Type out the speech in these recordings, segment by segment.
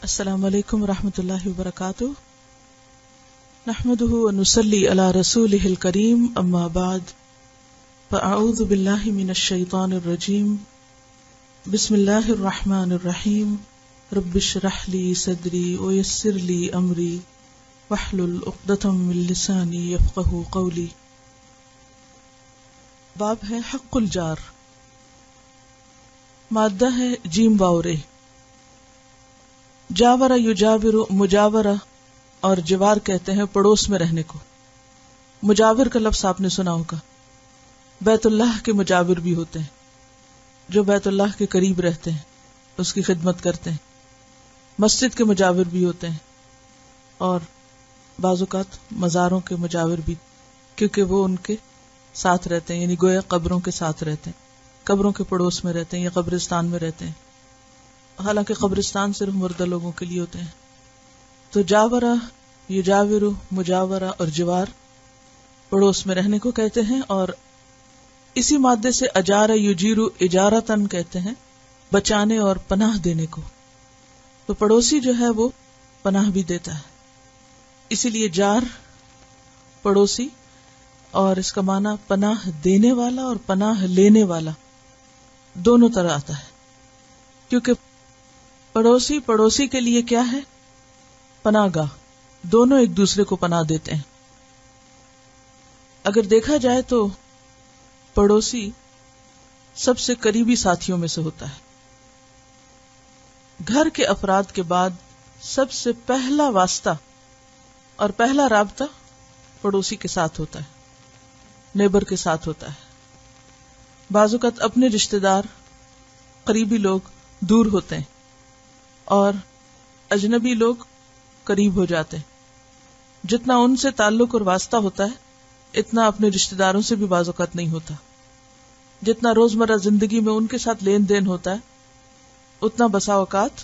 السلام علیکم ورحمۃ اللہ وبرکاتہ، نحمده ونصلی علی رسولہ الکریم، اما بعد فاعوذ باللہ من الشیطان الرجیم، بسم اللہ الرحمن الرحیم، رب اشرح لی صدری ویسر لی امری واحلل عقدۃ من لسانی یفقہوا قولی۔ باب ہے حق الجار، مادہ ہے جیم واورے۔ جاورہ یجاور، مجاورہ اور جوار کہتے ہیں پڑوس میں رہنے کو۔ مجاور کا لفظ آپ نے سنا ہوگا، بیت اللہ کے مجاور بھی ہوتے ہیں جو بیت اللہ کے قریب رہتے ہیں، اس کی خدمت کرتے ہیں۔ مسجد کے مجاور بھی ہوتے ہیں اور بعض اوقات مزاروں کے مجاور بھی، کیونکہ وہ ان کے ساتھ رہتے ہیں، یعنی گویا قبروں کے ساتھ رہتے ہیں، قبروں کے پڑوس میں رہتے ہیں یا قبرستان میں رہتے ہیں، حالانکہ قبرستان صرف مردہ لوگوں کے لیے ہوتے ہیں۔ تو جاورہ، یجاور، مجاورہ اور جوار پڑوس میں رہنے کو کہتے ہیں، اور اسی مادے سے اجارہ یجیر اجارتن کہتے ہیں بچانے اور پناہ دینے کو۔ تو پڑوسی جو ہے وہ پناہ بھی دیتا ہے، اسی لیے جار پڑوسی، اور اس کا معنی پناہ دینے والا اور پناہ لینے والا دونوں طرح آتا ہے، کیونکہ پڑوسی کے لیے کیا ہے؟ پناہ گاہ، دونوں ایک دوسرے کو پناہ دیتے ہیں۔ اگر دیکھا جائے تو پڑوسی سب سے قریبی ساتھیوں میں سے ہوتا ہے۔ گھر کے افراد کے بعد سب سے پہلا واسطہ اور پہلا رابطہ پڑوسی کے ساتھ ہوتا ہے، نیبر کے ساتھ ہوتا ہے۔ بعض اوقات اپنے رشتہ دار، قریبی لوگ دور ہوتے ہیں اور اجنبی لوگ قریب ہو جاتے ہیں۔ جتنا ان سے تعلق اور واسطہ ہوتا ہے اتنا اپنے رشتہ داروں سے بھی بعض اوقات نہیں ہوتا۔ جتنا روزمرہ زندگی میں ان کے ساتھ لین دین ہوتا ہے اتنا بسا اوقات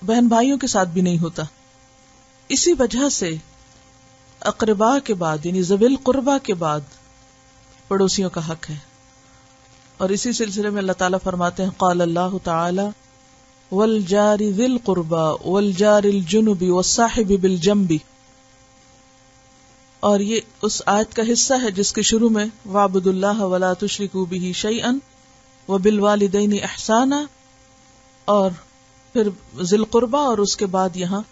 بہن بھائیوں کے ساتھ بھی نہیں ہوتا۔ اسی وجہ سے اقربا کے بعد، یعنی ذوی القربا کے بعد پڑوسیوں کا حق ہے۔ اور اسی سلسلے میں اللہ تعالیٰ فرماتے ہیں، قال اللہ تعالی والجار ذی القربى والجار الجنب والصاحب بالجنب۔ اور یہ اس آیت کا حصہ ہے جس کے شروع میں وَاعْبُدُوا اللَّهَ وَلَا تُشْرِكُوا بِهِ شَيْئًا وَبِالْوَالِدَيْنِ إِحْسَانًا، اور پھر ذی القربہ، اور اس کے بعد یہاں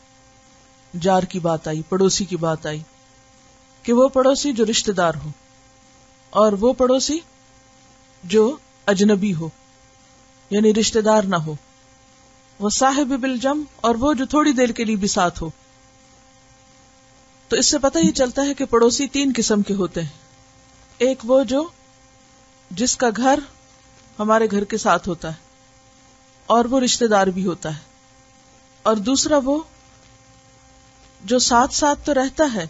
جار کی بات آئی، پڑوسی کی بات آئی، کہ وہ پڑوسی جو رشتہ دار ہو اور وہ پڑوسی جو اجنبی ہو، یعنی رشتہ دار نہ ہو، وصاحب بالجنب، اور وہ جو تھوڑی دیر کے لیے بھی ساتھ ہو۔ تو اس سے پتہ یہ چلتا ہے کہ پڑوسی تین قسم کے ہوتے ہیں۔ ایک وہ جو جس کا گھر ہمارے گھر کے ساتھ ہوتا ہے اور وہ رشتہ دار بھی ہوتا ہے، اور دوسرا وہ جو ساتھ ساتھ تو رہتا ہے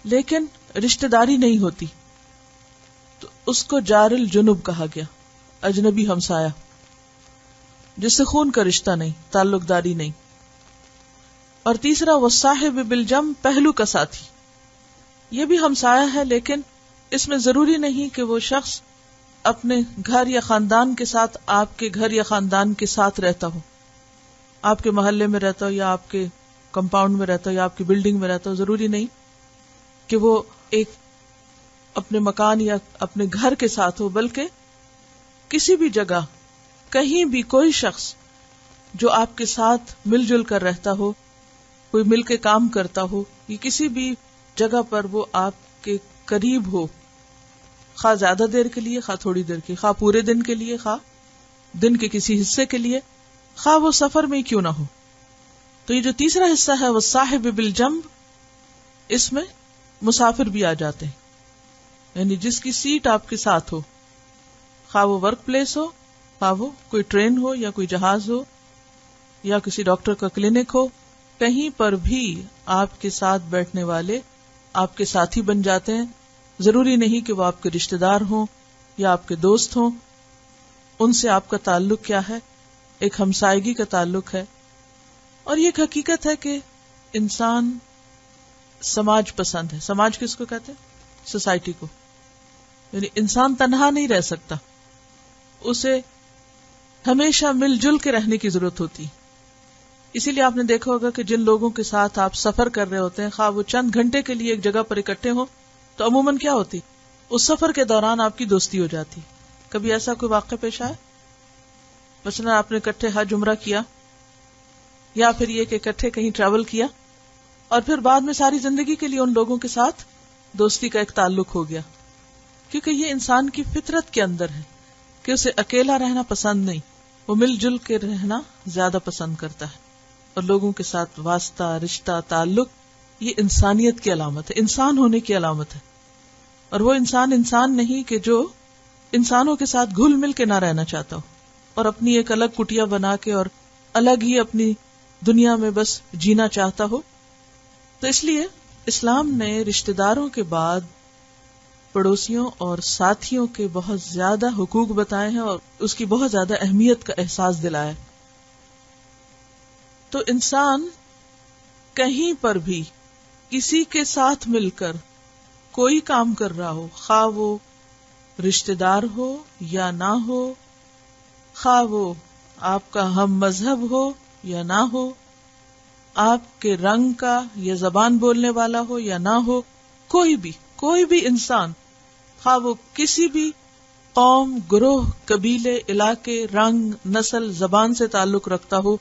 لیکن رشتہ داری نہیں ہوتی، تو اس کو جار الجنب کہا گیا، اجنبی ہمسایہ، جس سے خون کا رشتہ نہیں، تعلق داری نہیں۔ اور تیسرا والصاحب بالجنب، پہلو کا ساتھی، یہ بھی ہمسایہ ہے لیکن اس میں ضروری نہیں کہ وہ شخص اپنے گھر یا خاندان کے ساتھ آپ کے گھر یا خاندان کے ساتھ رہتا ہو، آپ کے محلے میں رہتا ہو یا آپ کے کمپاؤنڈ میں رہتا ہو یا آپ کی بلڈنگ میں رہتا ہو، ضروری نہیں کہ وہ ایک اپنے مکان یا اپنے گھر کے ساتھ ہو، بلکہ کسی بھی جگہ، کہیں بھی کوئی شخص جو آپ کے ساتھ مل جل کر رہتا ہو، کوئی مل کے کام کرتا ہو، یا کسی بھی جگہ پر وہ آپ کے قریب ہو، خواہ زیادہ دیر کے لیے، خواہ تھوڑی دیر کے، خواہ پورے دن کے لیے، خواہ دن کے کسی حصے کے لیے، خواہ وہ سفر میں کیوں نہ ہو۔ تو یہ جو تیسرا حصہ ہے وہ صاحب بالجنب، اس میں مسافر بھی آ جاتے ہیں، یعنی جس کی سیٹ آپ کے ساتھ ہو، خواہ وہ ورک پلیس ہو، خواہ وہ کوئی ٹرین ہو یا کوئی جہاز ہو یا کسی ڈاکٹر کا کلینک ہو، کہیں پر بھی آپ کے ساتھ بیٹھنے والے آپ کے ساتھی بن جاتے ہیں۔ ضروری نہیں کہ وہ آپ کے رشتہ دار ہوں یا آپ کے دوست ہوں، ان سے آپ کا تعلق کیا ہے؟ ایک ہمسائیگی کا تعلق ہے۔ اور یہ ایک حقیقت ہے کہ انسان سماج پسند ہے۔ سماج کس کو کہتے ہیں؟ سوسائٹی کو۔ یعنی انسان تنہا نہیں رہ سکتا، اسے ہمیشہ مل جل کے رہنے کی ضرورت ہوتی۔ اسی لیے آپ نے دیکھا ہوگا کہ جن لوگوں کے ساتھ آپ سفر کر رہے ہوتے ہیں، خواہ وہ چند گھنٹے کے لیے ایک جگہ پر اکٹھے ہوں، تو عموماً کیا ہوتی، اس سفر کے دوران آپ کی دوستی ہو جاتی. کبھی ایسا کوئی واقعہ پیش آیا؟ مثلا آپ نے اکٹھے حج عمرہ کیا، یا پھر یہ کہ اکٹھے کہیں ٹریول کیا، اور پھر بعد میں ساری زندگی کے لیے ان لوگوں کے ساتھ دوستی کا ایک تعلق ہو گیا. کیونکہ یہ انسان کی فطرت کے اندر ہے کہ اسے اکیلا رہنا پسند نہیں، وہ مل جل کے رہنا زیادہ پسند کرتا ہے. اور لوگوں کے ساتھ واسطہ، رشتہ، تعلق، یہ انسانیت کی علامت ہے، انسان ہونے کی علامت ہے. اور وہ انسان نہیں کہ جو انسانوں کے ساتھ گھل مل کے نہ رہنا چاہتا ہو اور اپنی ایک الگ کٹیا بنا کے اور الگ ہی اپنی دنیا میں بس جینا چاہتا ہو. تو اس لیے اسلام نے رشتہ داروں کے بعد پڑوسیوں اور ساتھیوں کے بہت زیادہ حقوق بتائے ہیں اور اس کی بہت زیادہ اہمیت کا احساس دلایا ہے. تو انسان کہیں پر بھی کسی کے ساتھ مل کر کوئی کام کر رہا ہو، خواہ وہ رشتہ دار ہو یا نہ ہو، خواہ وہ آپ کا ہم مذہب ہو یا نہ ہو، آپ کے رنگ کا یا زبان بولنے والا ہو یا نہ ہو، کوئی بھی انسان، خواہ وہ کسی بھی قوم، گروہ، قبیلے، علاقے، رنگ، نسل، زبان سے تعلق رکھتا ہو،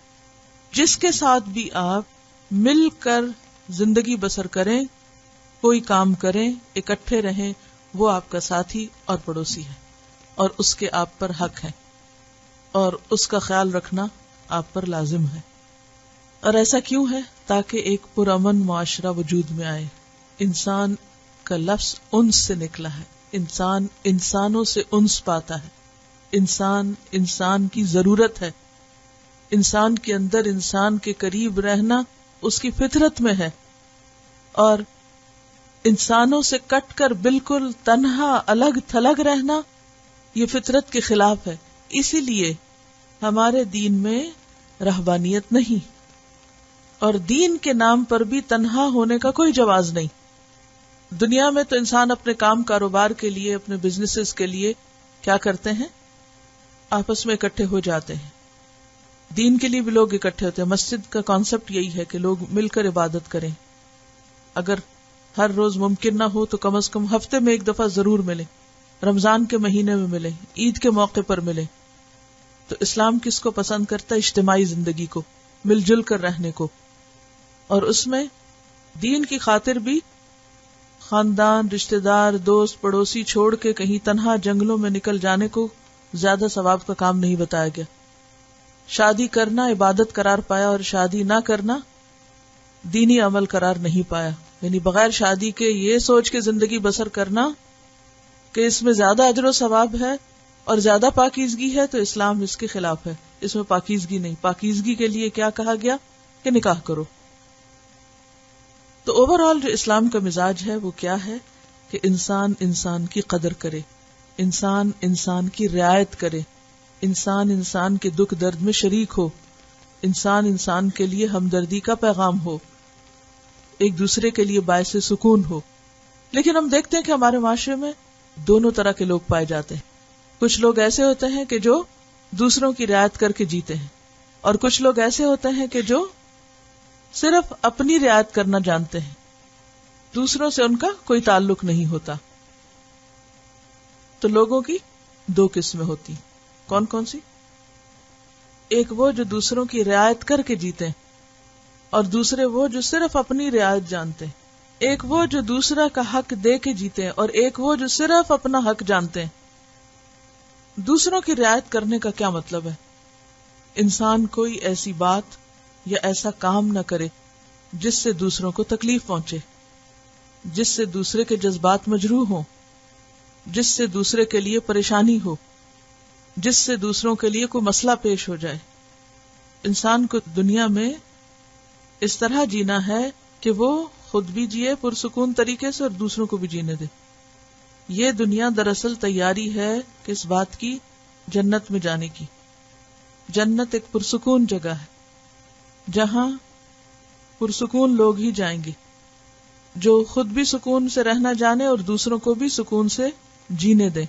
جس کے ساتھ بھی آپ مل کر زندگی بسر کریں، کوئی کام کریں، اکٹھے رہیں، وہ آپ کا ساتھی اور پڑوسی ہے اور اس کے آپ پر حق ہے اور اس کا خیال رکھنا آپ پر لازم ہے. اور ایسا کیوں ہے؟ تاکہ ایک پرامن معاشرہ وجود میں آئے. انسان کا لفظ انس سے نکلا ہے، انسان انسانوں سے انس پاتا ہے، انسان کی ضرورت ہے، انسان کے اندر انسان کے قریب رہنا اس کی فطرت میں ہے، اور انسانوں سے کٹ کر بالکل تنہا الگ تھلگ رہنا یہ فطرت کے خلاف ہے. اسی لیے ہمارے دین میں رہبانیت نہیں، اور دین کے نام پر بھی تنہا ہونے کا کوئی جواز نہیں. دنیا میں تو انسان اپنے کام کاروبار کے لیے، اپنے بزنسز کے لیے کیا کرتے ہیں؟ آپس میں اکٹھے ہو جاتے ہیں. دین کے لیے بھی لوگ اکٹھے ہوتے ہیں. مسجد کا کانسیپٹ یہی ہے کہ لوگ مل کر عبادت کریں. اگر ہر روز ممکن نہ ہو تو کم از کم ہفتے میں ایک دفعہ ضرور ملیں، رمضان کے مہینے میں ملیں، عید کے موقع پر ملیں. تو اسلام کس کو پسند کرتا ہے؟ اجتماعی زندگی کو، مل جل کر رہنے کو. اور اس میں دین کی خاطر بھی خاندان، رشتہ دار، دوست، پڑوسی چھوڑ کے کہیں تنہا جنگلوں میں نکل جانے کو زیادہ ثواب کا کام نہیں بتایا گیا. شادی کرنا عبادت قرار پایا اور شادی نہ کرنا دینی عمل قرار نہیں پایا. یعنی بغیر شادی کے یہ سوچ کے زندگی بسر کرنا کہ اس میں زیادہ اجر و ثواب ہے اور زیادہ پاکیزگی ہے، تو اسلام اس کے خلاف ہے. اس میں پاکیزگی نہیں. پاکیزگی کے لیے کیا کہا گیا؟ کہ نکاح کرو. تو اوور آل جو اسلام کا مزاج ہے وہ کیا ہے؟ کہ انسان انسان کی قدر کرے، انسان انسان کی رعایت کرے، انسان انسان کے دکھ درد میں شریک ہو، انسان انسان کے لیے ہمدردی کا پیغام ہو، ایک دوسرے کے لیے باعث سکون ہو. لیکن ہم دیکھتے ہیں کہ ہمارے معاشرے میں دونوں طرح کے لوگ پائے جاتے ہیں. کچھ لوگ ایسے ہوتے ہیں کہ جو دوسروں کی رعایت کر کے جیتے ہیں، اور کچھ لوگ ایسے ہوتے ہیں کہ جو صرف اپنی رعایت کرنا جانتے ہیں، دوسروں سے ان کا کوئی تعلق نہیں ہوتا. تو لوگوں کی دو قسمیں ہوتی. کون کون سی؟ ایک وہ جو دوسروں کی رعایت کر کے جیتے ہیں، اور دوسرے وہ جو صرف اپنی رعایت جانتے ہیں. ایک وہ جو دوسرا کا حق دے کے جیتے ہیں، اور ایک وہ جو صرف اپنا حق جانتے ہیں. دوسروں کی رعایت کرنے کا کیا مطلب ہے؟ انسان کوئی ایسی بات یا ایسا کام نہ کرے جس سے دوسروں کو تکلیف پہنچے، جس سے دوسرے کے جذبات مجروح ہوں، جس سے دوسرے کے لیے پریشانی ہو، جس سے دوسروں کے لیے کوئی مسئلہ پیش ہو جائے. انسان کو دنیا میں اس طرح جینا ہے کہ وہ خود بھی جیے پرسکون طریقے سے اور دوسروں کو بھی جینے دے. یہ دنیا دراصل تیاری ہے کس بات کی؟ جنت میں جانے کی. جنت ایک پرسکون جگہ ہے جہاں پرسکون لوگ ہی جائیں گے، جو خود بھی سکون سے رہنا جانے اور دوسروں کو بھی سکون سے جینے دے.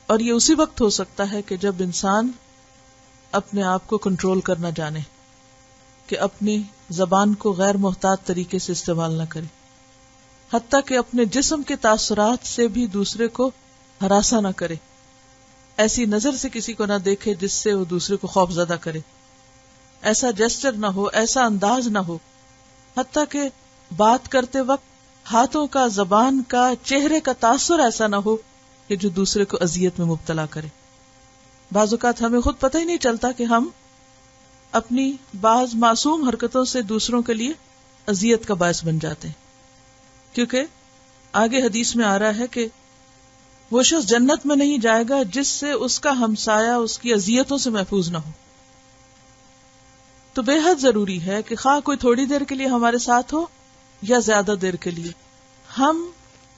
اور یہ اسی وقت ہو سکتا ہے کہ جب انسان اپنے آپ کو کنٹرول کرنا جانے، کہ کہ اپنی زبان کو غیر محتاط طریقے سے استعمال نہ کرے، حتیٰ کہ اپنے جسم کے تاثرات سے بھی دوسرے کو ہراساں نہ کرے، ایسی نظر سے کسی کو نہ دیکھے جس سے وہ دوسرے کو خوف زدہ کرے، ایسا جسچر نہ ہو، ایسا انداز نہ ہو، حتیٰ کہ بات کرتے وقت ہاتھوں کا، زبان کا، چہرے کا تاثر ایسا نہ ہو کہ جو دوسرے کو اذیت میں مبتلا کرے۔ بعض اوقات ہمیں خود پتہ ہی نہیں چلتا کہ ہم اپنی بعض معصوم حرکتوں سے دوسروں کے لیے اذیت کا باعث بن جاتے ہیں، کیونکہ آگے حدیث میں آ رہا ہے کہ وہ شخص جنت میں نہیں جائے گا جس سے اس کا ہمسایہ اس کی اذیتوں سے محفوظ نہ ہو۔ تو بے حد ضروری ہے کہ خواہ کوئی تھوڑی دیر کے لیے ہمارے ساتھ ہو یا زیادہ دیر کے لیے، ہم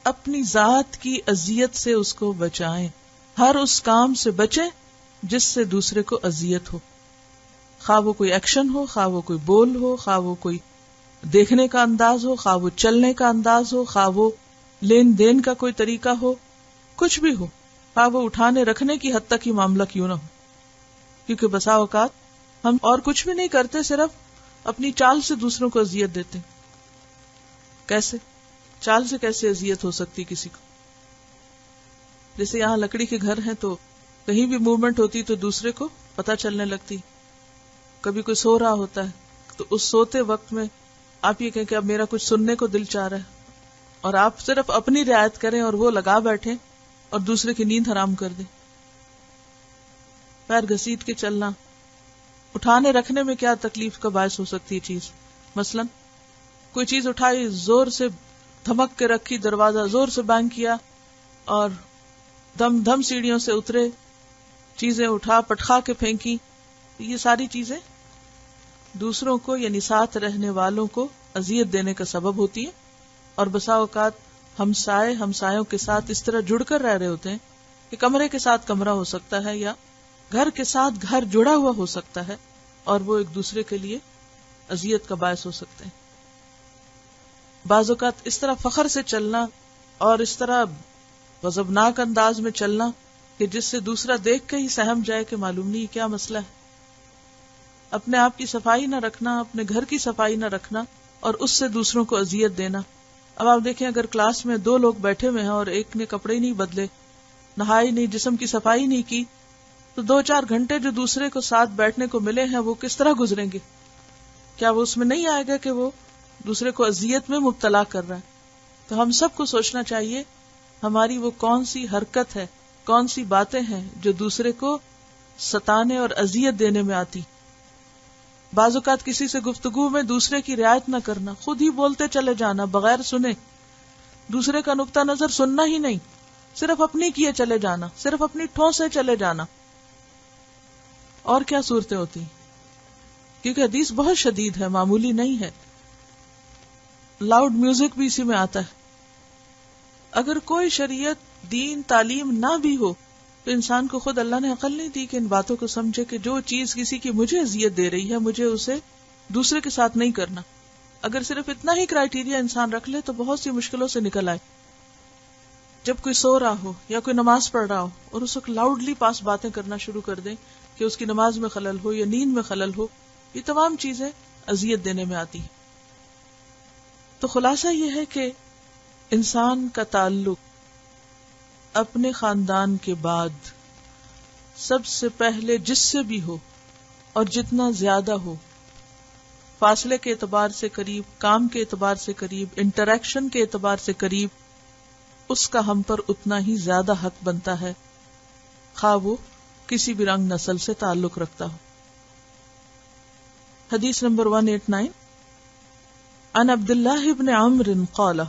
اپنی ذات کی اذیت سے اس کو بچائیں، ہر اس کام سے بچیں جس سے دوسرے کو اذیت ہو، خواہ وہ کوئی ایکشن ہو، خواہ وہ کوئی بول ہو، خواہ وہ کوئی دیکھنے کا انداز ہو، خواہ وہ چلنے کا انداز ہو، خواہ وہ لین دین کا کوئی طریقہ ہو، کچھ بھی ہو، خواہ وہ اٹھانے رکھنے کی حد تک ہی معاملہ کیوں نہ ہو، کیونکہ بسا اوقات ہم اور کچھ بھی نہیں کرتے، صرف اپنی چال سے دوسروں کو اذیت دیتے۔ کیسے؟ چال سے کیسے اذیت ہو سکتی کسی کو؟ جیسے یہاں لکڑی کے گھر ہیں تو کہیں بھی موومنٹ ہوتی تو دوسرے کو پتہ چلنے لگتی، کبھی کوئی سو رہا ہوتا ہے تو اس سوتے وقت میں آپ یہ کہیں کہ اب میرا کچھ سننے کو دل چاہ رہا ہے، اور آپ صرف اپنی رعایت کریں اور وہ لگا بیٹھیں اور دوسرے کی نیند حرام کر دیں۔ پیر گھسیٹ کے چلنا، اٹھانے رکھنے میں کیا تکلیف کا باعث ہو سکتی ہے چیز؟ مثلا کوئی چیز اٹھائی، زور سے دھمک کے رکھی، دروازہ زور سے بینگ کیا اور دم دم سیڑھیوں سے اترے، چیزیں اٹھا پٹخا کے پھینکی، یہ ساری چیزیں دوسروں کو یعنی ساتھ رہنے والوں کو اذیت دینے کا سبب ہوتی ہے۔ اور بسا اوقات ہمسایوں کے ساتھ اس طرح جڑ کر رہ رہے ہوتے ہیں کہ کمرے کے ساتھ کمرہ ہو سکتا ہے یا گھر کے ساتھ گھر جڑا ہوا ہو سکتا ہے، اور وہ ایک دوسرے کے لیے اذیت کا باعث ہو سکتے ہیں۔ بعض اوقات اس طرح فخر سے چلنا اور اس طرح غضبناک انداز میں چلنا کہ جس سے دوسرا دیکھ کے ہی سہم جائے کہ معلوم نہیں کیا مسئلہ ہے۔ اپنے آپ کی صفائی نہ رکھنا، اپنے گھر کی صفائی نہ رکھنا اور اس سے دوسروں کو اذیت دینا۔ اب آپ دیکھیں اگر کلاس میں 2 لوگ بیٹھے ہوئے ہیں اور ایک نے کپڑے نہیں بدلے، نہائی نہیں، جسم کی صفائی نہیں کی، تو 2-4 گھنٹے جو دوسرے کو ساتھ بیٹھنے کو ملے ہیں وہ کس طرح گزریں گے؟ کیا وہ اس میں نہیں آئے گا کہ وہ دوسرے کو اذیت میں مبتلا کر رہا ہے؟ تو ہم سب کو سوچنا چاہیے ہماری وہ کون سی حرکت ہے، کون سی باتیں ہیں جو دوسرے کو ستانے اور اذیت دینے میں آتی۔ بعض اوقات کسی سے گفتگو میں دوسرے کی رعایت نہ کرنا، خود ہی بولتے چلے جانا بغیر سنے، دوسرے کا نقطہ نظر سننا ہی نہیں، صرف اپنی کیے چلے جانا، صرف اپنی ٹھوسے چلے جانا۔ اور کیا صورتیں ہوتی ہیں، کیونکہ حدیث بہت شدید ہے، معمولی نہیں ہے۔ لاؤڈ میوزک بھی اسی میں آتا ہے۔ اگر کوئی شریعت، دین، تعلیم نہ بھی ہو تو انسان کو خود اللہ نے عقل نہیں دی کہ ان باتوں کو سمجھے کہ جو چیز کسی کی مجھے اذیت دے رہی ہے مجھے اسے دوسرے کے ساتھ نہیں کرنا۔ اگر صرف اتنا ہی کرائیٹیریا انسان رکھ لے تو بہت سی مشکلوں سے نکل آئے۔ جب کوئی سو رہا ہو یا کوئی نماز پڑھ رہا ہو اور اس وقت لاؤڈلی پاس باتیں کرنا شروع کر دیں کہ اس کی نماز میں خلل ہو یا نیند میں خلل ہو، یہ تمام چیزیں اذیت دینے میں آتی ہیں۔ تو خلاصہ یہ ہے کہ انسان کا تعلق اپنے خاندان کے بعد سب سے پہلے جس سے بھی ہو اور جتنا زیادہ ہو، فاصلے کے اعتبار سے قریب، کام کے اعتبار سے قریب، انٹریکشن کے اعتبار سے قریب، اس کا ہم پر اتنا ہی زیادہ حق بنتا ہے، خواہ وہ کسی بھی رنگ نسل سے تعلق رکھتا ہو۔ حدیث نمبر 189 عن عبد اللہ بن عمرو قال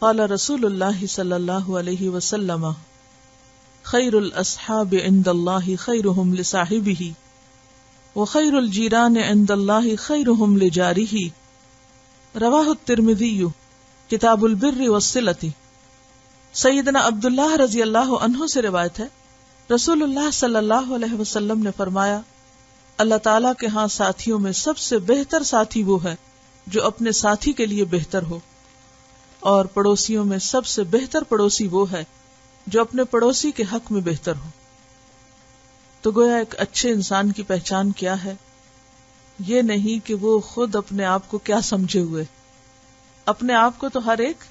قال رسول اللہ صلی اللہ علیہ وسلم خیر الاصحاب عند اللہ خیرهم لصاحبہ وخیر الجیران عند اللہ خیرهم لجارہ، رواہ الترمذی کتاب البر والصلۃ۔ سیدنا عبداللہ رضی اللہ عنہ سے روایت ہے، رسول اللہ صلی اللہ علیہ وسلم نے فرمایا، اللہ تعالیٰ کے ہاں ساتھیوں میں سب سے بہتر ساتھی وہ ہے جو اپنے ساتھی کے لیے بہتر ہو، اور پڑوسیوں میں سب سے بہتر پڑوسی وہ ہے جو اپنے پڑوسی کے حق میں بہتر ہو۔ تو گویا ایک اچھے انسان کی پہچان کیا ہے؟ یہ نہیں کہ وہ خود اپنے آپ کو کیا سمجھے ہوئے. اپنے آپ کو تو ہر ایک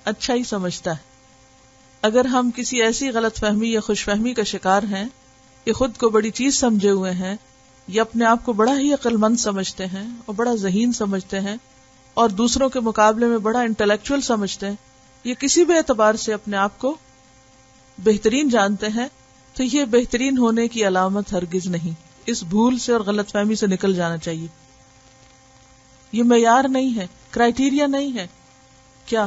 اچھا ہی سمجھتا ہے. اگر ہم کسی ایسی غلط فہمی یا خوش فہمی کا شکار ہیں کہ خود کو بڑی چیز سمجھے ہوئے ہیں یا اپنے آپ کو بڑا ہی عقل مند سمجھتے ہیں اور بڑا ذہین سمجھتے ہیں اور دوسروں کے مقابلے میں بڑا انٹلیکچوئل سمجھتے ہیں یا کسی بھی اعتبار سے اپنے آپ کو بہترین جانتے ہیں، تو یہ بہترین ہونے کی علامت ہرگز نہیں. اس بھول سے اور غلط فہمی سے نکل جانا چاہیے. یہ معیار نہیں ہے، کرائیٹیریا نہیں ہے. کیا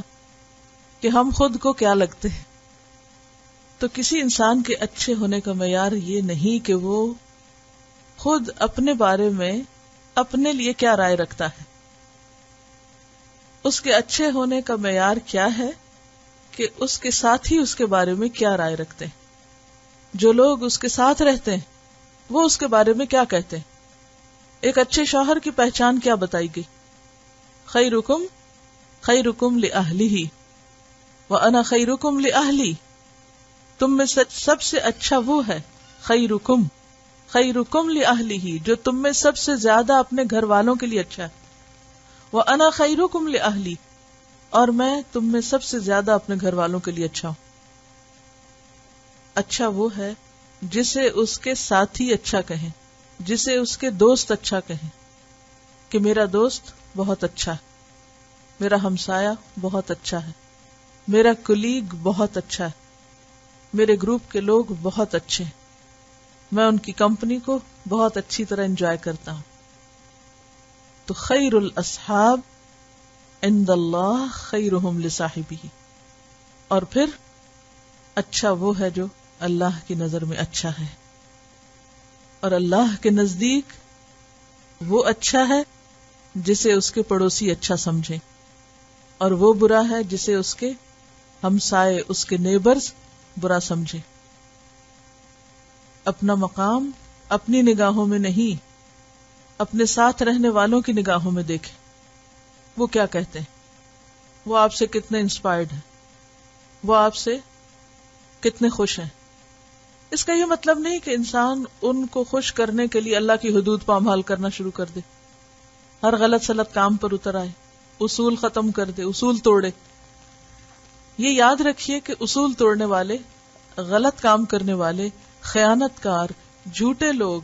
کہ ہم خود کو کیا لگتے ہیں. تو کسی انسان کے اچھے ہونے کا معیار یہ نہیں کہ وہ خود اپنے بارے میں اپنے لیے کیا رائے رکھتا ہے. اس کے اچھے ہونے کا معیار کیا ہے کہ اس کے ساتھی اس کے بارے میں کیا رائے رکھتے ہیں. جو لوگ اس کے ساتھ رہتے ہیں وہ اس کے بارے میں کیا کہتے ہیں. ایک اچھے شوہر کی پہچان کیا بتائی گئی؟ خیرکم خیرکم لأہلہ وَأَنَا خَيْرُكُمْ لِأَهْلِي. تم میں سب سے اچھا وہ ہے خیرکم خیرکم لأہلہ، جو تم میں سب سے زیادہ اپنے گھر والوں کے لیے اچھا ہے. وَأَنَا خَيْرُكُمْ لِأَهْلِي، اور میں تم میں سب سے زیادہ اپنے گھر والوں کے لیے اچھا ہوں. اچھا وہ ہے جسے اس کے ساتھی اچھا کہیں، جسے اس کے دوست اچھا کہیں کہ میرا دوست بہت اچھا ہے، میرا ہمسایہ بہت اچھا ہے، میرا کلیگ بہت اچھا ہے، میرے گروپ کے لوگ بہت اچھے ہیں، میں ان کی کمپنی کو بہت اچھی طرح انجوائے کرتا ہوں. تو خیر الاصحاب عند اللہ خیرہم لصاحبہ. اور پھر اچھا وہ ہے جو اللہ کی نظر میں اچھا ہے، اور اللہ کے نزدیک وہ اچھا ہے جسے اس کے پڑوسی اچھا سمجھیں، اور وہ برا ہے جسے اس کے ہمسائے، اس کے نیبرز برا سمجھے. اپنا مقام اپنی نگاہوں میں نہیں، اپنے ساتھ رہنے والوں کی نگاہوں میں دیکھیں. وہ کیا کہتے ہیں، وہ آپ سے کتنے انسپائرڈ ہیں، وہ آپ سے کتنے خوش ہیں. اس کا یہ مطلب نہیں کہ انسان ان کو خوش کرنے کے لیے اللہ کی حدود پامال کرنا شروع کر دے، ہر غلط سلط کام پر اتر آئے، اصول ختم کر دے، اصول توڑے. یہ یاد رکھیے کہ اصول توڑنے والے، غلط کام کرنے والے، خیانت کار، جھوٹے لوگ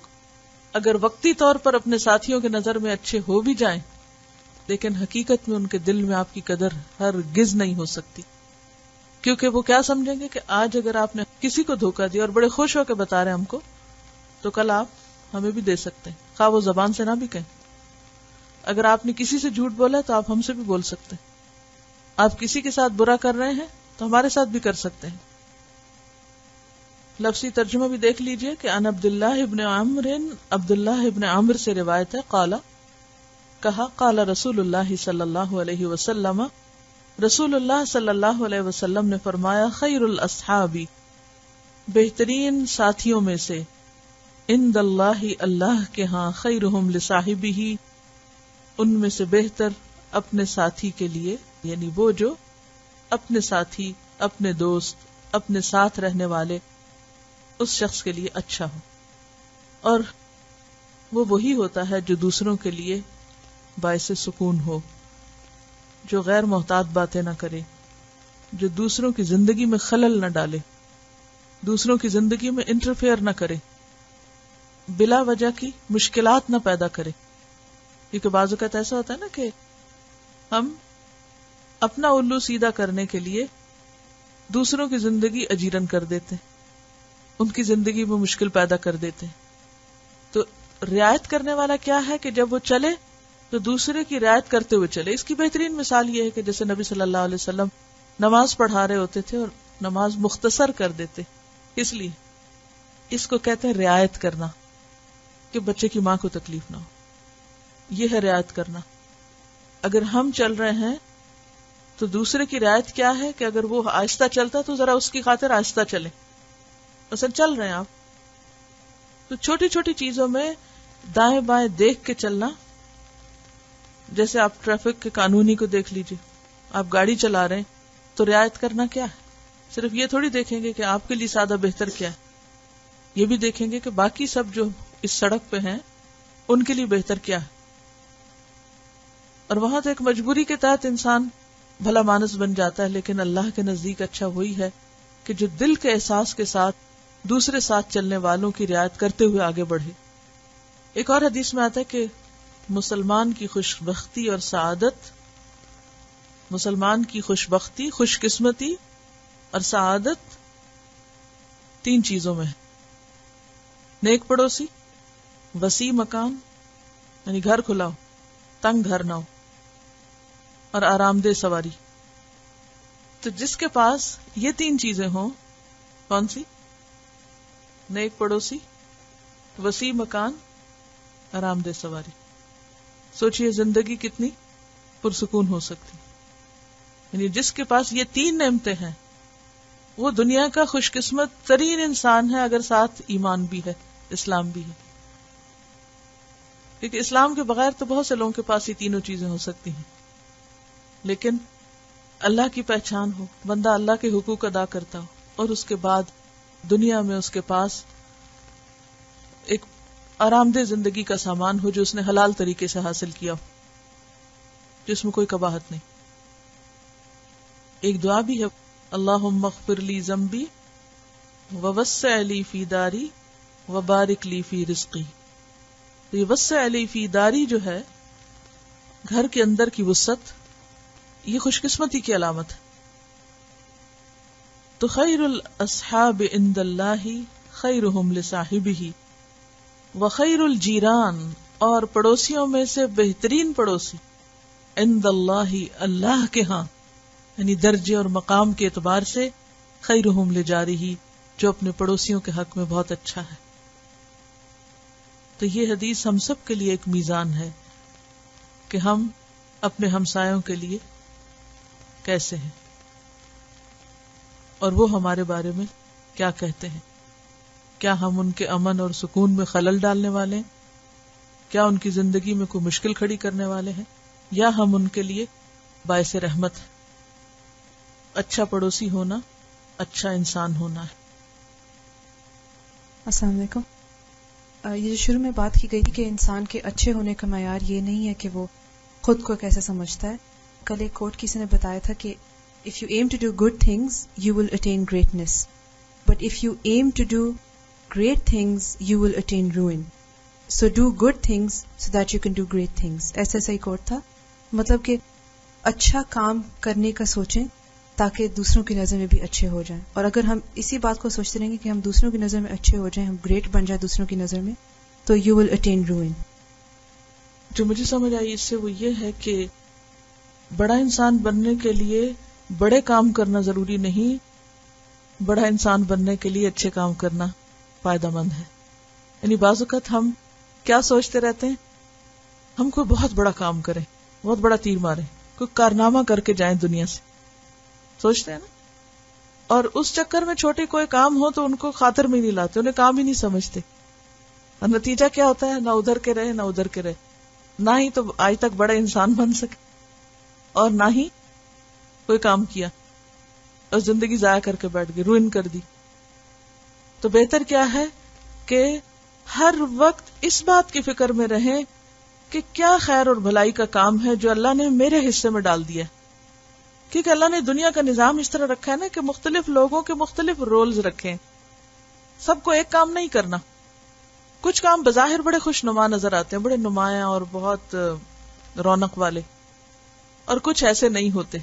اگر وقتی طور پر اپنے ساتھیوں کے نظر میں اچھے ہو بھی جائیں، لیکن حقیقت میں ان کے دل میں آپ کی قدر ہرگز نہیں ہو سکتی. کیونکہ وہ کیا سمجھیں گے کہ آج اگر آپ نے کسی کو دھوکہ دیا اور بڑے خوش ہو کے بتا رہے ہیں ہم کو، تو کل آپ ہمیں بھی دے سکتے ہیں، خواہ وہ زبان سے نہ بھی کہیں. اگر آپ نے کسی سے جھوٹ بولا تو آپ ہم سے بھی بول سکتے ہیں. آپ کسی کے ساتھ برا کر رہے ہیں تو ہمارے ساتھ بھی کر سکتے ہیں. لفظی ترجمہ بھی دیکھ لیجئے کہ عن عبداللہ ابن عمر سے روایت ہے، کہا قال رسول اللہ صلی اللہ علیہ وسلم، رسول اللہ صلی اللہ علیہ وسلم نے فرمایا، خیر الاصحاب، بہترین ساتھیوں میں سے، عند اللہ، اللہ کے ہاں، خیرہم لصاحبہ، ان میں سے بہتر اپنے ساتھی کے لیے، یعنی وہ جو اپنے ساتھی، اپنے دوست، اپنے ساتھ رہنے والے، اس شخص کے لیے اچھا ہو. اور وہ وہی ہوتا ہے جو دوسروں کے لیے باعث سکون ہو، جو غیر محتاط باتیں نہ کرے، جو دوسروں کی زندگی میں خلل نہ ڈالے، دوسروں کی زندگی میں انٹرفیئر نہ کرے، بلا وجہ کی مشکلات نہ پیدا کرے. کیونکہ بعض اوقات ایسا ہوتا ہے نا کہ ہم اپنا الو سیدھا کرنے کے لیے دوسروں کی زندگی اجیرن کر دیتے ہیں، ان کی زندگی میں مشکل پیدا کر دیتے ہیں. تو رعایت کرنے والا کیا ہے کہ جب وہ چلے تو دوسرے کی رعایت کرتے ہوئے چلے. اس کی بہترین مثال یہ ہے کہ جیسے نبی صلی اللہ علیہ وسلم نماز پڑھا رہے ہوتے تھے اور نماز مختصر کر دیتے، اس لیے اس کو کہتے ہیں رعایت کرنا، کہ بچے کی ماں کو تکلیف نہ ہو. یہ ہے رعایت کرنا. اگر ہم چل رہے ہیں تو دوسرے کی رعایت کیا ہے کہ اگر وہ آہستہ چلتا تو ذرا اس کی خاطر آہستہ چلے. مثلا چل رہے ہیں آپ تو چھوٹی چھوٹی چیزوں میں دائیں بائیں دیکھ کے چلنا. جیسے آپ ٹریفک کے قانونی کو دیکھ لیجئے، آپ گاڑی چلا رہے ہیں تو رعایت کرنا کیا ہے؟ صرف یہ تھوڑی دیکھیں گے کہ آپ کے لیے زیادہ بہتر کیا ہے، یہ بھی دیکھیں گے کہ باقی سب جو اس سڑک پہ ہیں ان کے لیے بہتر کیا ہے. اور وہاں تو ایک مجبوری کے تحت انسان بھلا مانس بن جاتا ہے، لیکن اللہ کے نزدیک اچھا وہی ہے کہ جو دل کے احساس کے ساتھ دوسرے ساتھ چلنے والوں کی رعایت کرتے ہوئے آگے بڑھے. ایک اور حدیث میں آتا ہے کہ مسلمان کی خوش بختی اور سعادت، مسلمان کی خوش بختی، خوش قسمتی اور سعادت 3 چیزوں میں ہے. نیک پڑوسی، وسیع مکان یعنی گھر کھلا ہو، تنگ گھر نہ ہو، اور آرام دہ سواری. تو جس کے پاس یہ 3 چیزیں ہوں، کون سی؟ نیک پڑوسی، وسیع مکان، آرام دہ سواری. سوچئے زندگی کتنی پرسکون ہو سکتی. یعنی جس کے پاس یہ 3 نعمتیں ہیں وہ دنیا کا خوش قسمت ترین انسان ہے، اگر ساتھ ایمان بھی ہے، اسلام بھی ہے. کیونکہ اسلام کے بغیر تو بہت سے لوگوں کے پاس یہ تینوں چیزیں ہو سکتی ہیں، لیکن اللہ کی پہچان ہو، بندہ اللہ کے حقوق ادا کرتا ہو، اور اس کے بعد دنیا میں اس کے پاس ایک آرام دہ زندگی کا سامان ہو جو اس نے حلال طریقے سے حاصل کیا ہو، جس میں کوئی قباحت نہیں. ایک دعا بھی ہے، اللہم اغفر لی ذنبی ووسع لی فی داری وبارک لی فی رزقی. تو یہ وسع لی فی داری جو ہے، گھر کے اندر کی وسعت، یہ خوش قسمتی کی علامت ہے. تو خیر الاصحاب عند اللہ خیرہم لصاحبہ، وخیر الجیران، اور پڑوسیوں میں سے بہترین پڑوسی عند اللہ، اللہ کے ہاں، یعنی درجے اور مقام کے اعتبار سے خیرہم لجارہ، جو اپنے پڑوسیوں کے حق میں بہت اچھا ہے. تو یہ حدیث ہم سب کے لیے ایک میزان ہے کہ ہم اپنے ہمسایوں کے لیے کیسے ہیں، اور وہ ہمارے بارے میں کیا کہتے ہیں. کیا ہم ان کے امن اور سکون میں خلل ڈالنے والے ہیں؟ کیا ان کی زندگی میں کوئی مشکل کھڑی کرنے والے ہیں، یا ہم ان کے لیے باعث رحمت ہیں؟ اچھا پڑوسی ہونا اچھا انسان ہونا ہے. السلام علیکم. یہ جو شروع میں بات کی گئی تھی کہ انسان کے اچھے ہونے کا معیار یہ نہیں ہے کہ وہ خود کو کیسے سمجھتا ہے. کل ایک کوٹ کسی نے بتایا تھا کہ if you aim to do good things you will attain greatness, but if you aim to do great things you will attain ruin. So do good things so that you can do great things. ایسا ہی کوٹ تھا. مطلب کہ اچھا کام کرنے کا سوچیں تاکہ دوسروں کی نظر میں بھی اچھے ہو جائیں، اور اگر ہم اسی بات کو سوچتے رہیں گے کہ ہم دوسروں کی نظر میں اچھے ہو جائیں، ہم گریٹ بن جائیں دوسروں کی نظر میں، تو you will attain ruin. جو مجھے سمجھ آئی اس سے وہ یہ ہے کہ بڑا انسان بننے کے لیے بڑے کام کرنا ضروری نہیں، بڑا انسان بننے کے لیے اچھے کام کرنا فائدہ مند ہے. یعنی بعض اوقات ہم کیا سوچتے رہتے ہیں، ہم کوئی بہت بڑا کام کریں، بہت بڑا تیر ماریں، کوئی کارنامہ کر کے جائیں دنیا سے، سوچتے ہیں نا، اور اس چکر میں چھوٹے کوئی کام ہو تو ان کو خاطر میں نہیں لاتے، انہیں کام ہی نہیں سمجھتے، اور نتیجہ کیا ہوتا ہے، نہ ادھر کے رہے نہ ادھر کے رہے، نہ ہی تو آج تک بڑا انسان بن سکے اور نہ ہی کوئی کام کیا، اور زندگی ضائع کر کے بیٹھ گئی، روئن کر دی. تو بہتر کیا ہے کہ ہر وقت اس بات کی فکر میں رہیں کہ کیا خیر اور بھلائی کا کام ہے جو اللہ نے میرے حصے میں ڈال دیا ہے. کیونکہ اللہ نے دنیا کا نظام اس طرح رکھا ہے نا کہ مختلف لوگوں کے مختلف رولز رکھے ہیں، سب کو ایک کام نہیں کرنا. کچھ کام بظاہر بڑے خوش نما نظر آتے ہیں، بڑے نمایاں اور بہت رونق والے، اور کچھ ایسے نہیں ہوتے.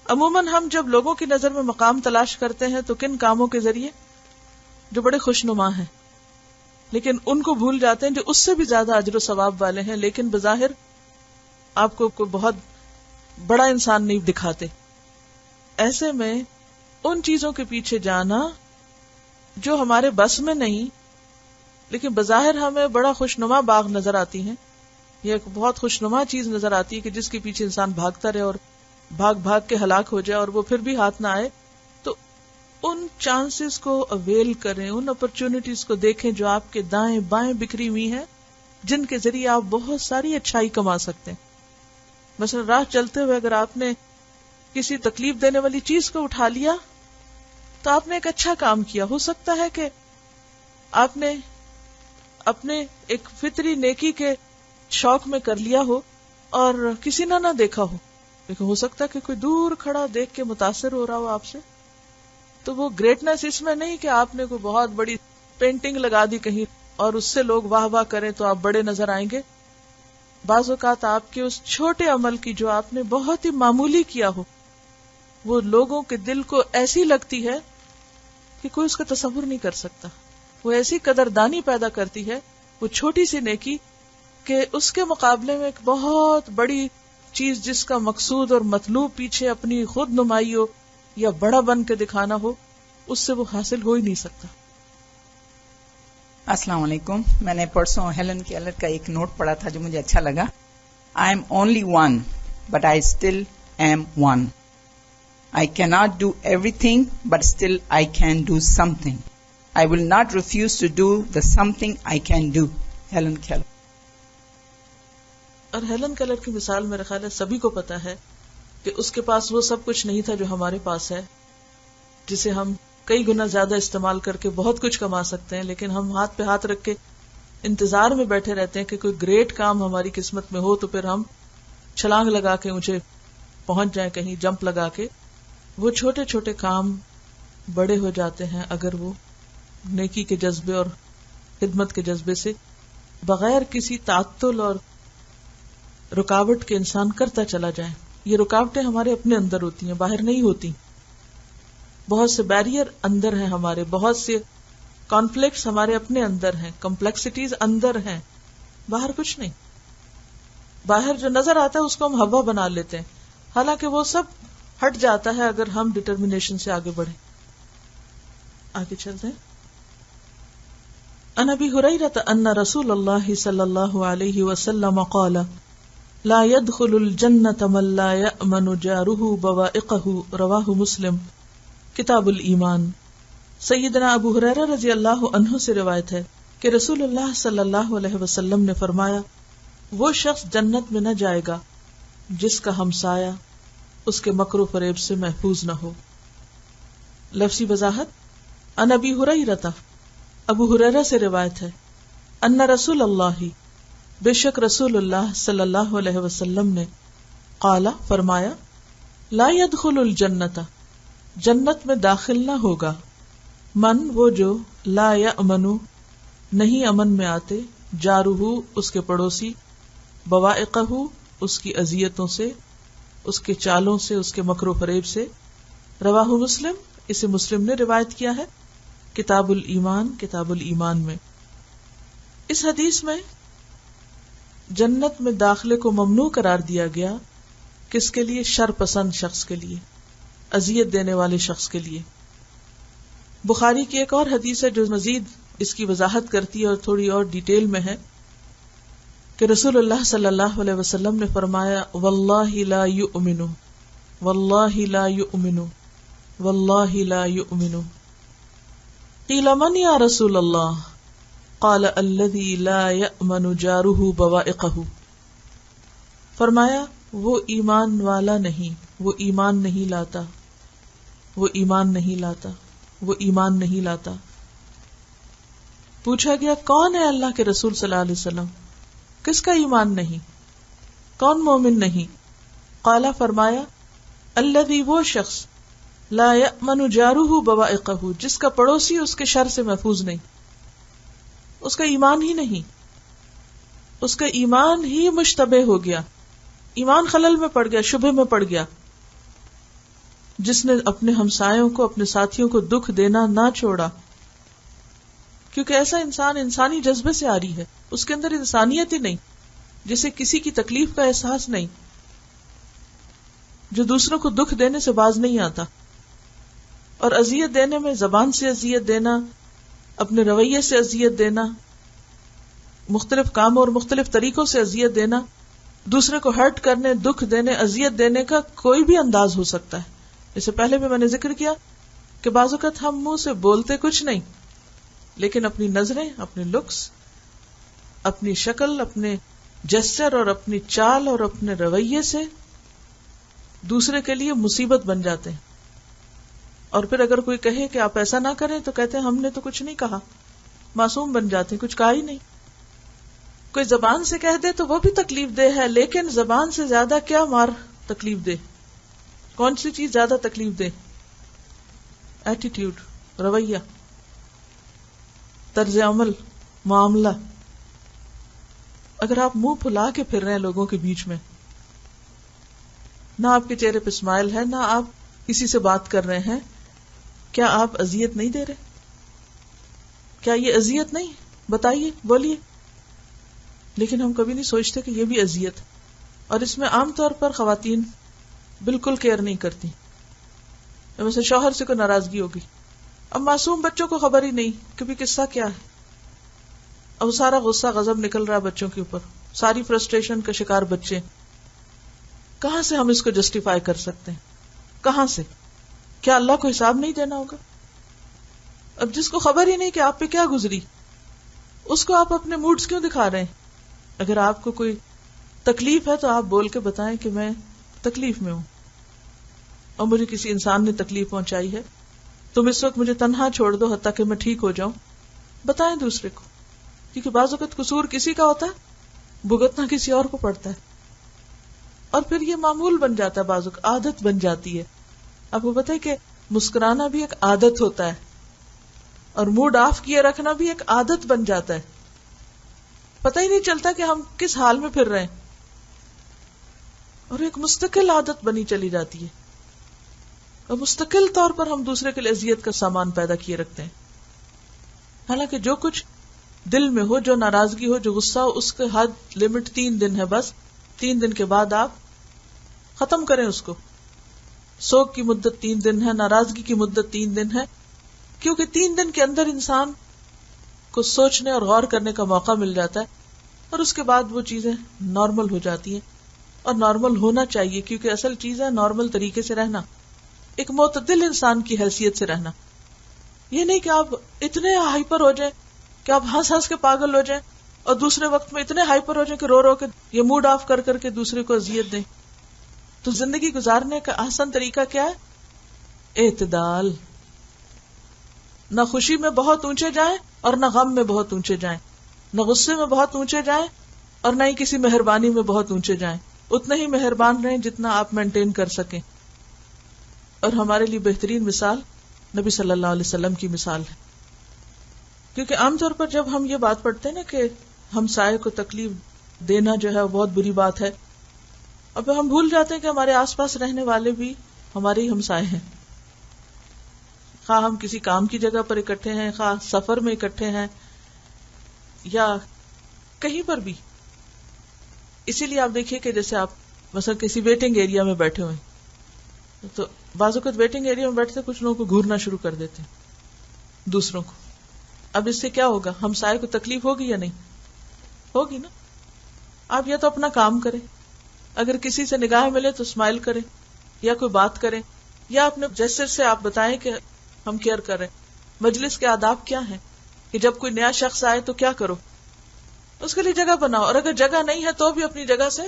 عموماً ہم جب لوگوں کی نظر میں مقام تلاش کرتے ہیں تو کن کاموں کے ذریعے؟ جو بڑے خوش نما ہیں، لیکن ان کو بھول جاتے ہیں جو اس سے بھی زیادہ اجر و ثواب والے ہیں، لیکن بظاہر آپ کو کوئی بہت بڑا انسان نہیں دکھاتے. ایسے میں ان چیزوں کے پیچھے جانا جو ہمارے بس میں نہیں لیکن بظاہر ہمیں بڑا خوشنما باغ نظر آتی ہیں، یہ ایک بہت خوشنما چیز نظر آتی ہے کہ جس کے پیچھے انسان بھاگتا رہے اور بھاگ بھاگ کے ہلاک ہو جائے اور وہ پھر بھی ہاتھ نہ آئے، تو ان چانسز کو اویل کریں، ان اپرچونٹیز کو دیکھیں جو آپ کے دائیں بائیں بکھری ہوئی ہیں، جن کے ذریعے آپ بہت ساری اچھائی کما سکتے ہیں. مثلا راہ چلتے ہوئے اگر آپ نے کسی تکلیف دینے والی چیز کو اٹھا لیا تو آپ نے ایک اچھا کام کیا. ہو سکتا ہے کہ آپ نے اپنے ایک فطری نیکی کے شوق میں کر لیا ہو اور کسی نے نہ دیکھا ہو، لیکن ہو سکتا ہے کہ کوئی دور کھڑا دیکھ کے متاثر ہو رہا ہو آپ سے، تو وہ گریٹنس اس میں نہیں کہ آپ نے کوئی بہت بڑی پینٹنگ لگا دی کہیں اور اس سے لوگ واہ واہ کریں تو آپ بڑے نظر آئیں گے. بعض اوقات آپ کے اس چھوٹے عمل کی جو آپ نے بہت ہی معمولی کیا ہو، وہ لوگوں کے دل کو ایسی لگتی ہے کہ کوئی اس کا تصور نہیں کر سکتا. وہ ایسی قدردانی پیدا کرتی ہے وہ چھوٹی سی نیکی کہ اس کے مقابلے میں ایک بہت بڑی چیز جس کا مقصود اور مطلوب پیچھے اپنی خود نمائی ہو یا بڑا بن کے دکھانا ہو، اس سے وہ حاصل ہو ہی نہیں سکتا. السلام علیکم. میں نے پرسوں ہیلن کیلر کا ایک نوٹ پڑھا تھا جو مجھے اچھا لگا. I am only one but I still am one. I cannot do everything, but still I can do something. I will not refuse to do the something I can do. Helen Keller. اور Helen Keller کی مثال میرے خیال ہے سبھی کو پتا ہے کہ اس کے پاس وہ سب کچھ نہیں تھا جو ہمارے پاس ہے، جسے ہم کئی گنا زیادہ استعمال کر کے بہت کچھ کما سکتے ہیں، لیکن ہم ہاتھ پہ ہاتھ رکھ کے انتظار میں بیٹھے رہتے ہیں کہ کوئی گریٹ کام ہماری قسمت میں ہو تو پھر ہم چھلانگ لگا کے اونچے پہنچ جائیں، کہیں جمپ لگا کے. وہ چھوٹے چھوٹے کام بڑے ہو جاتے ہیں اگر وہ نیکی کے جذبے اور خدمت کے جذبے سے بغیر کسی تعطل اور رکاوٹ کے انسان کرتا چلا جائے. یہ رکاوٹیں ہمارے اپنے اندر ہوتی ہیں، باہر نہیں ہوتی. بہت سے بیریئر اندر ہیں ہمارے، بہت سے کانفلکٹس ہمارے اپنے اندر ہیں، کمپلیکسٹیز اندر ہیں، باہر کچھ نہیں. باہر جو نظر آتا ہے اس کو ہم ہوا بنا لیتے ہیں، حالانکہ وہ سب ہٹ جاتا ہے اگر ہم ڈٹرمنیشن سے آگے بڑھیں. آگے چلتے ہیں. عن ابی ہریرہ ان رسول اللہ صلی اللہ علیہ وسلم قال لا يدخل الجنة من لا يأمن جاره بوائقه. رواہ مسلم. کتاب الایمان. سیدنا ابو ہریرہ رضی اللہ عنہ سے روایت ہے کہ رسول اللہ صلی اللہ علیہ وسلم نے فرمایا، وہ شخص جنت میں نہ جائے گا جس کا ہمسایہ اس کے مکر و فریب سے محفوظ نہ ہو. لفظی وضاحت. ان ابی ہریرہ، ابو ہریرہ سے روایت ہے، ان رسول اللہ، بے شک رسول اللہ صلی اللہ علیہ وسلم نے، قال فرمایا، لا يدخل الجنت، جنت میں داخل نہ ہوگا، من وہ جو لا یأمن نہیں امن میں آتے، جارہ اس کے پڑوسی، بوائقہ اس کی اذیتوں سے، اس کے چالوں سے، اس کے مکر و فریب سے. رواہ مسلم، اسے مسلم نے روایت کیا ہے کتاب الایمان، کتاب الایمان میں. اس حدیث میں جنت میں داخلے کو ممنوع قرار دیا گیا. کس کے لیے؟ شر پسند شخص کے لیے، اذیت دینے والے شخص کے لیے. بخاری کی ایک اور حدیث ہے جو مزید اس کی وضاحت کرتی ہے اور تھوڑی اور ڈیٹیل میں ہے کہ رسول اللہ صلی اللہ علیہ وسلم نے فرمایا، واللہ لا یؤمن، واللہ لا یؤمن، واللہ لا یؤمن. قیل من یا رسول اللہ؟ قال الذی لا یأمن جارہ بوائقہ. فرمایا وہ ایمان والا نہیں، وہ ایمان نہیں لاتا، وہ ایمان نہیں لاتا، وہ ایمان نہیں لاتا. پوچھا گیا کون ہے اللہ کے رسول صلی اللہ علیہ وسلم، کس کا ایمان نہیں، کون مومن نہیں؟ قال فرمایا، الذی وہ شخص، لا یأمن جارہ بوائقہ جس کا پڑوسی اس کے شر سے محفوظ نہیں، اس کا ایمان ہی نہیں، اس کا ایمان ہی مشتبہ ہو گیا، ایمان خلل میں پڑ گیا، شبہ میں پڑ گیا. جس نے اپنے ہمسایوں کو، اپنے ساتھیوں کو دکھ دینا نہ چھوڑا، کیونکہ ایسا انسان انسانی جذبے سے آ رہی ہے، اس کے اندر انسانیت ہی نہیں، جسے کسی کی تکلیف کا احساس نہیں، جو دوسروں کو دکھ دینے سے باز نہیں آتا. اور اذیت دینے میں زبان سے اذیت دینا، اپنے رویے سے اذیت دینا، مختلف کاموں اور مختلف طریقوں سے اذیت دینا، دوسرے کو ہرٹ کرنے، دکھ دینے، اذیت دینے کا کوئی بھی انداز ہو سکتا ہے. اس سے پہلے بھی میں نے ذکر کیا کہ بعض اوقات ہم منہ سے بولتے کچھ نہیں، لیکن اپنی نظریں، اپنے لکس، اپنی شکل، اپنے جسچر اور اپنی چال اور اپنے رویے سے دوسرے کے لیے مصیبت بن جاتے ہیں. اور پھر اگر کوئی کہے کہ آپ ایسا نہ کریں تو کہتے ہیں ہم نے تو کچھ نہیں کہا، معصوم بن جاتے ہیں، کچھ کہا ہی نہیں. کوئی زبان سے کہہ دے تو وہ بھی تکلیف دہ ہے، لیکن زبان سے زیادہ کیا مار تکلیف دے؟ کون سی چیز زیادہ تکلیف دے؟ ایٹیٹیوڈ، رویہ، طرز عمل، معاملہ. اگر آپ منہ پھلا کے پھر رہے ہیں لوگوں کے بیچ میں، نہ آپ کے چہرے پہ اسمائل ہے، نہ آپ کسی سے بات کر رہے ہیں، کیا آپ اذیت نہیں دے رہے؟ کیا یہ اذیت نہیں؟ بتائیے، بولیے. لیکن ہم کبھی نہیں سوچتے کہ یہ بھی اذیت، اور اس میں عام طور پر خواتین بالکل کیئر نہیں کرتی. مثلا شوہر سے کوئی ناراضگی ہوگی، اب معصوم بچوں کو خبر ہی نہیں کہ بھی قصہ کیا ہے، اب سارا غصہ غضب نکل رہا ہے بچوں کے اوپر، ساری فرسٹریشن کا شکار بچے. کہاں سے ہم اس کو جسٹیفائی کر سکتے ہیں؟ کہاں سے؟ کیا اللہ کو حساب نہیں دینا ہوگا؟ اب جس کو خبر ہی نہیں کہ آپ پہ کیا گزری، اس کو آپ اپنے موڈز کیوں دکھا رہے ہیں؟ اگر آپ کو کوئی تکلیف ہے تو آپ بول کے بتائیں کہ میں تکلیف میں ہوں اور مجھے کسی انسان نے تکلیف پہنچائی ہے، تم اس وقت مجھے تنہا چھوڑ دو حتیٰ کہ میں ٹھیک ہو جاؤں. بتائیں دوسرے کو، کیونکہ بعض اوقات قصور کسی کا ہوتا ہے، بھگتنا کسی اور کو پڑتا ہے، اور پھر یہ معمول بن جاتا ہے، بعض اوقات عادت بن جاتی ہے. آپ کو پتہ ہے کہ مسکرانا بھی ایک عادت ہوتا ہے، اور موڈ آف کیے رکھنا بھی ایک عادت بن جاتا ہے. پتہ ہی نہیں چلتا کہ ہم کس حال میں پھر رہے ہیں، اور ایک مستقل عادت بنی چلی جاتی ہے، اور مستقل طور پر ہم دوسرے کے لیے اذیت کا سامان پیدا کیے رکھتے ہیں. حالانکہ جو کچھ دل میں ہو، جو ناراضگی ہو، جو غصہ ہو، اس کے حد لمٹ 3 دن ہے بس. 3 دن کے بعد آپ ختم کریں اس کو. سوگ کی مدت 3 دن ہے، ناراضگی کی مدت 3 دن ہے، کیونکہ 3 دن کے اندر انسان کو سوچنے اور غور کرنے کا موقع مل جاتا ہے، اور اس کے بعد وہ چیزیں نارمل ہو جاتی ہیں. اور نارمل ہونا چاہیے، کیونکہ اصل چیز ہے نارمل طریقے سے رہنا، ایک معتدل انسان کی حیثیت سے رہنا. یہ نہیں کہ آپ اتنے ہائپر ہو جائیں کہ آپ ہنس ہنس کے پاگل ہو جائیں، اور دوسرے وقت میں اتنے ہائپر ہو جائیں کہ رو رو کے یہ موڈ آف کر کر کے دوسرے کو اذیت دیں. تو زندگی گزارنے کا آسان طریقہ کیا ہے؟ اعتدال. نہ خوشی میں بہت اونچے جائیں اور نہ غم میں بہت اونچے جائیں، نہ غصے میں بہت اونچے جائیں اور نہ ہی کسی مہربانی میں بہت اونچے جائیں. اتنا ہی مہربان رہیں جتنا آپ مینٹین کر سکیں. اور ہمارے لیے بہترین مثال نبی صلی اللہ علیہ وسلم کی مثال ہے. کیونکہ عام طور پر جب ہم یہ بات پڑھتے ہیں نا کہ ہمسائے کو تکلیف دینا جو ہے بہت بری بات ہے، اب ہم بھول جاتے ہیں کہ ہمارے آس پاس رہنے والے بھی ہمارے ہی ہمسائے ہیں. خواہ ہم کسی کام کی جگہ پر اکٹھے ہیں، خواہ سفر میں اکٹھے ہیں، یا کہیں پر بھی. اسی لیے آپ دیکھیے کہ جیسے آپ مثلا کسی ویٹنگ ایریا میں بیٹھے ہوئے ہیں، تو بعض اوقات ویٹنگ ایریا میں بیٹھتے کچھ لوگوں کو گھورنا شروع کر دیتے ہیں دوسروں کو. اب اس سے کیا ہوگا؟ ہمسائے کو تکلیف ہوگی یا نہیں؟ ہوگی نا. آپ یا تو اپنا کام کریں، اگر کسی سے نگاہ ملے تو اسمائل کریں یا کوئی بات کریں، یا اپنے جیسر سے آپ بتائیں کہ ہم کیئر کریں. مجلس کے آداب کیا ہیں کہ جب کوئی نیا شخص آئے تو کیا کرو؟ اس کے لیے جگہ بناؤ، اور اگر جگہ نہیں ہے تو بھی اپنی جگہ سے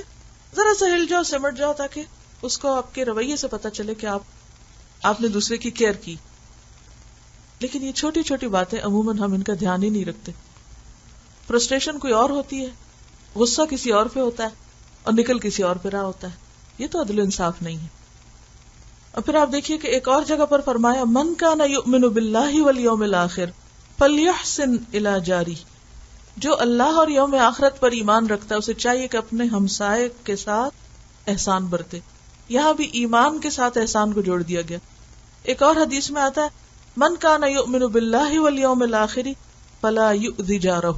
ذرا سا ہل جاؤ، سمٹ جاؤ، تاکہ اس کو آپ کے رویے سے پتا چلے کہ آپ نے دوسرے کی کیئر کی. لیکن یہ چھوٹی چھوٹی باتیں عموماً ہم ان کا دھیان ہی نہیں رکھتے. فرسٹریشن کوئی اور ہوتی ہے، غصہ کسی اور پہ ہوتا ہے، اور نکل کسی اور پہ رہا ہوتا ہے. یہ تو عدل انصاف نہیں ہے. اور پھر آپ دیکھیے کہ ایک اور جگہ پر فرمایا، من کان یؤمن باللہ والیوم الآخر فلیحسن الی جاری. جو اللہ اور یوم آخرت پر ایمان رکھتا ہے اسے چاہیے کہ اپنے ہمسائے کے ساتھ احسان برتے. یہاں بھی ایمان کے ساتھ احسان کو جوڑ دیا گیا. ایک اور حدیث میں آتا ہے، من کان یؤمن باللہ والیوم الآخر فلا یؤذی جارہ.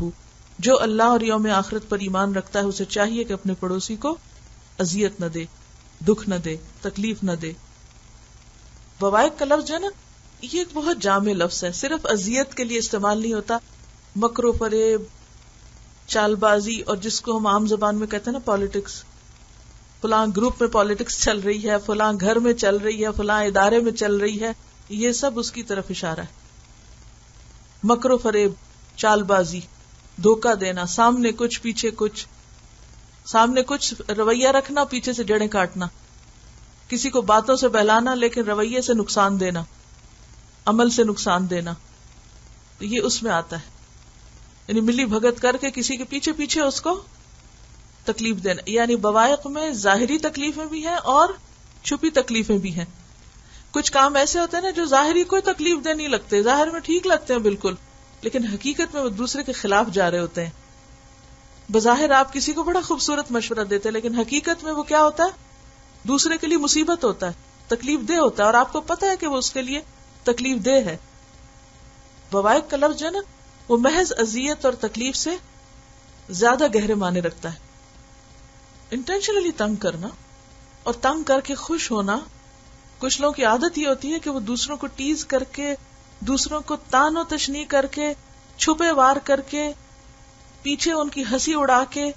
جو اللہ اور یوم آخرت پر ایمان رکھتا ہے اسے چاہیے کہ اپنے پڑوسی کو اذیت نہ دے، دکھ نہ دے، تکلیف نہ دے. بوائق کا لفظ جو ہے نا، یہ ایک بہت جامع لفظ ہے، صرف اذیت کے لیے استعمال نہیں ہوتا. مکر و فریب، چال بازی، اور جس کو ہم عام زبان میں کہتے ہیں نا پالیٹکس، فلاں گروپ میں پالیٹکس چل رہی ہے، فلاں گھر میں چل رہی ہے، فلاں ادارے میں چل رہی ہے، یہ سب اس کی طرف اشارہ ہے. مکر و فریب، چال بازی، دھوکہ دینا، سامنے کچھ پیچھے کچھ، سامنے کچھ رویہ رکھنا، پیچھے سے جڑیں کاٹنا، کسی کو باتوں سے بہلانا لیکن رویے سے نقصان دینا، عمل سے نقصان دینا، یہ اس میں آتا ہے. یعنی ملی بھگت کر کے کسی کے پیچھے پیچھے اس کو تکلیف دینا. یعنی بوائق میں ظاہری تکلیفیں بھی ہیں اور چھپی تکلیفیں بھی ہیں. کچھ کام ایسے ہوتے ہیں نا جو ظاہری کوئی تکلیف دہ نہیں لگتے, ظاہر میں ٹھیک لگتے ہیں بالکل, لیکن حقیقت میں وہ دوسرے کے خلاف جا رہے ہوتے ہیں. بظاہر آپ کسی کو بڑا خوبصورت مشورہ دیتے ہیں, لیکن حقیقت میں وہ کیا ہوتا ہے, دوسرے کے لیے مصیبت ہوتا ہے, تکلیف دہ ہوتا ہے, اور آپ کو پتا ہے کہ وہ اس کے لیے تکلیف دہ ہے. بوائق کا لفظ جو ہے نا وہ محض اذیت اور تکلیف سے زیادہ گہرے معنی رکھتا ہے. انٹینشنلی تنگ کرنا اور تنگ کر کے خوش ہونا, کچھ لوگوں کی عادت یہ ہوتی ہے کہ وہ دوسروں کو ٹیز کر کے, دوسروں کو تان و تشنیع کر کے, چھپے وار کر کے, پیچھے ان کی ہنسی اڑا کے,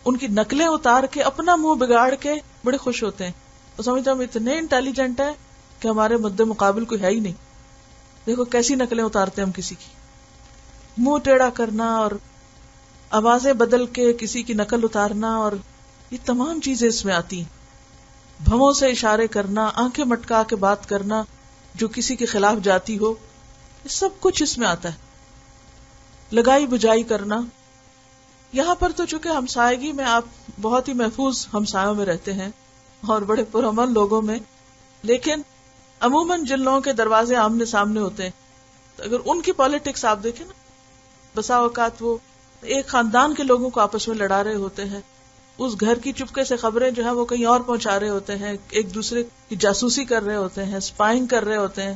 ان کی نقلیں اتار کے, اپنا منہ بگاڑ کے بڑے خوش ہوتے ہیں. وہ سمجھتے ہیں ہم اتنے انٹیلیجنٹ ہیں کہ ہمارے مد مقابل کوئی ہے ہی نہیں. دیکھو کیسی نقلیں اتارتے ہیں ہم کسی کی, منہ ٹیڑھا کرنا اور آوازیں بدل کے کسی کی نقل اتارنا, اور یہ تمام چیزیں اس میں آتی ہیں. بھووں سے اشارے کرنا, آنکھیں مٹکا کے بات کرنا جو کسی کے خلاف جاتی ہو, یہ سب کچھ اس میں آتا ہے. لگائی بجائی کرنا. یہاں پر تو چونکہ ہمسائیگی میں آپ بہت ہی محفوظ ہمسایوں میں رہتے ہیں اور بڑے پرامن لوگوں میں, لیکن عموماً جن لوگوں کے دروازے آمنے سامنے ہوتے ہیں, تو اگر ان کی پالیٹکس آپ دیکھیں نا, بسا اوقات وہ ایک خاندان کے لوگوں کو آپس میں لڑا رہے ہوتے ہیں, اس گھر کی چپکے سے خبریں جو ہیں وہ کہیں اور پہنچا رہے ہوتے ہیں, ایک دوسرے کی جاسوسی کر رہے ہوتے ہیں, اسپائنگ کر رہے ہوتے ہیں,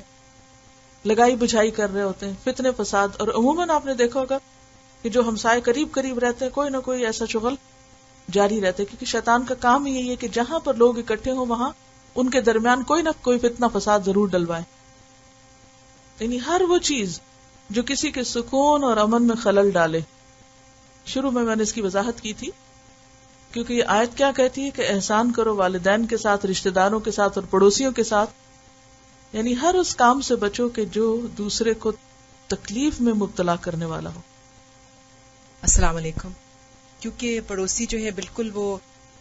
لگائی بجھائی کر رہے ہوتے ہیں, فتنے فساد. اور عموماً آپ نے دیکھا ہوگا کہ جو ہمسائے قریب قریب رہتے ہیں کوئی نہ کوئی ایسا شغل جاری رہتا ہے, کیونکہ شیطان کا کام یہی ہے کہ جہاں پر لوگ اکٹھے ہوں وہاں ان کے درمیان کوئی نہ کوئی فتنہ فساد ضرور ڈلوائے. یعنی ہر وہ چیز جو کسی کے سکون اور امن میں خلل ڈالے. شروع میں نے اس کی وضاحت کی تھی, کیونکہ یہ آیت کیا کہتی ہے کہ احسان کرو والدین کے ساتھ, رشتہ داروں کے ساتھ اور پڑوسیوں کے ساتھ. یعنی ہر اس کام سے بچو کہ جو دوسرے کو تکلیف میں مبتلا کرنے والا ہو. السلام علیکم. کیونکہ پڑوسی جو ہے بالکل وہ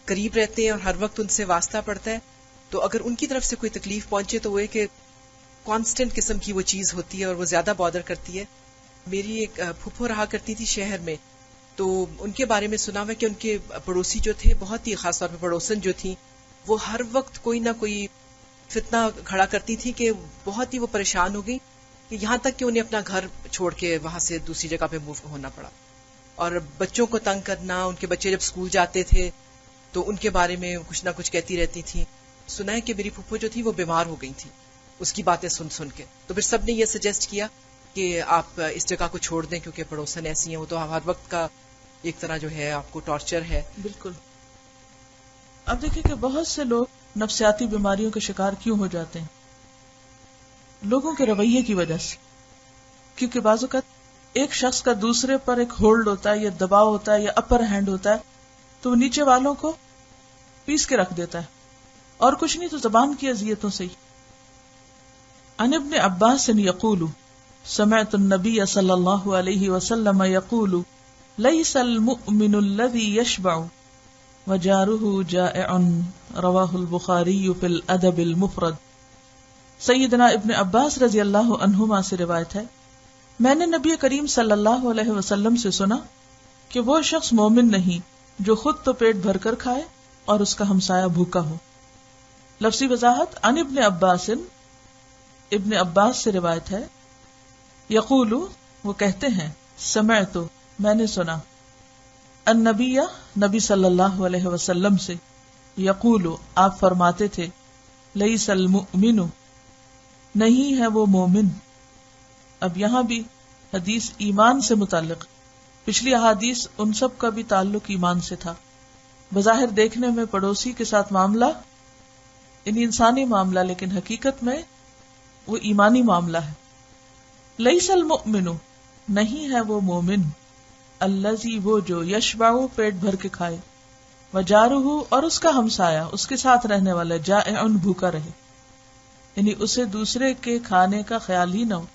قریب رہتے ہیں اور ہر وقت ان سے واسطہ پڑتا ہے, تو اگر ان کی طرف سے کوئی تکلیف پہنچے تو وہ ہے کہ کانسٹنٹ قسم کی وہ چیز ہوتی ہے اور وہ زیادہ بادر کرتی ہے. میری ایک پھپھو رہا کرتی تھی شہر میں, تو ان کے بارے میں سنا ہوا کہ ان کے پڑوسی جو تھے, بہت ہی خاص طور پہ پڑوسن جو تھی, وہ ہر وقت کوئی نہ کوئی فتنہ کھڑا کرتی تھی کہ بہت ہی وہ پریشان ہو گئی, کہ یہاں تک کہ انہیں اپنا گھر چھوڑ کے وہاں سے دوسری جگہ پہ موو ہونا پڑا. اور بچوں کو تنگ کرنا, ان کے بچے جب اسکول جاتے تھے تو ان کے بارے میں کچھ نہ کچھ کہتی رہتی تھی. سنا ہے کہ میری پھپھو جو تھی وہ بیمار ہو گئی تھی اس کی باتیں سن سن کے, تو پھر سب نے یہ سجیسٹ کیا کہ آپ اس جگہ کو چھوڑ دیں کیونکہ پڑوسن ایسی ہیں, وہ تو ہر وقت کا ایک طرح جو ہے آپ کو ٹارچر ہے. بالکل. اب دیکھیں کہ بہت سے لوگ نفسیاتی بیماریوں کے شکار کیوں ہو جاتے ہیں, لوگوں کے رویے کی وجہ سے. کیونکہ بعض اوقات ایک شخص کا دوسرے پر ایک ہولڈ ہوتا ہے, یا دباؤ ہوتا ہے, یا اپر ہینڈ ہوتا ہے, تو وہ نیچے والوں کو پیس کے رکھ دیتا ہے, اور کچھ نہیں تو زبان کی اذیتوں سے ہی. عن ابن عباس یقول سمعت النبی صلی اللہ علیہ وسلم یقول لیس المؤمن الذی یشبع وجارہ جائع رواہ البخاری فی الادب المفرد. سیدنا ابن عباس رضی اللہ عنہما سے روایت ہے, میں نے نبی کریم صلی اللہ علیہ وسلم سے سنا کہ وہ شخص مومن نہیں جو خود تو پیٹ بھر کر کھائے اور اس کا ہمسایہ بھوکا ہو. لفظی وضاحت, عن ابن عباس, ابن عباس سے روایت ہے, یقول وہ کہتے ہیں, سمعت میں نے سنا, النبی نبی صلی اللہ علیہ وسلم سے, یقول آپ فرماتے تھے, لیس المؤمن نہیں ہے وہ مومن. اب یہاں بھی حدیث ایمان سے متعلق, پچھلی احادیث ان سب کا بھی تعلق ایمان سے تھا. بظاہر دیکھنے میں پڑوسی کے ساتھ معاملہ یعنی انسانی معاملہ, لیکن حقیقت میں وہ ایمانی معاملہ ہے. لیس المؤمن نہیں ہے وہ مومن, الذی وہ جو, یشبع پیٹ بھر کے کھائے, وجارہ اور اس کا ہمسایہ اس کے ساتھ رہنے والا, جائع بھوکا رہے. یعنی اسے دوسرے کے کھانے کا خیال ہی نہ ہو,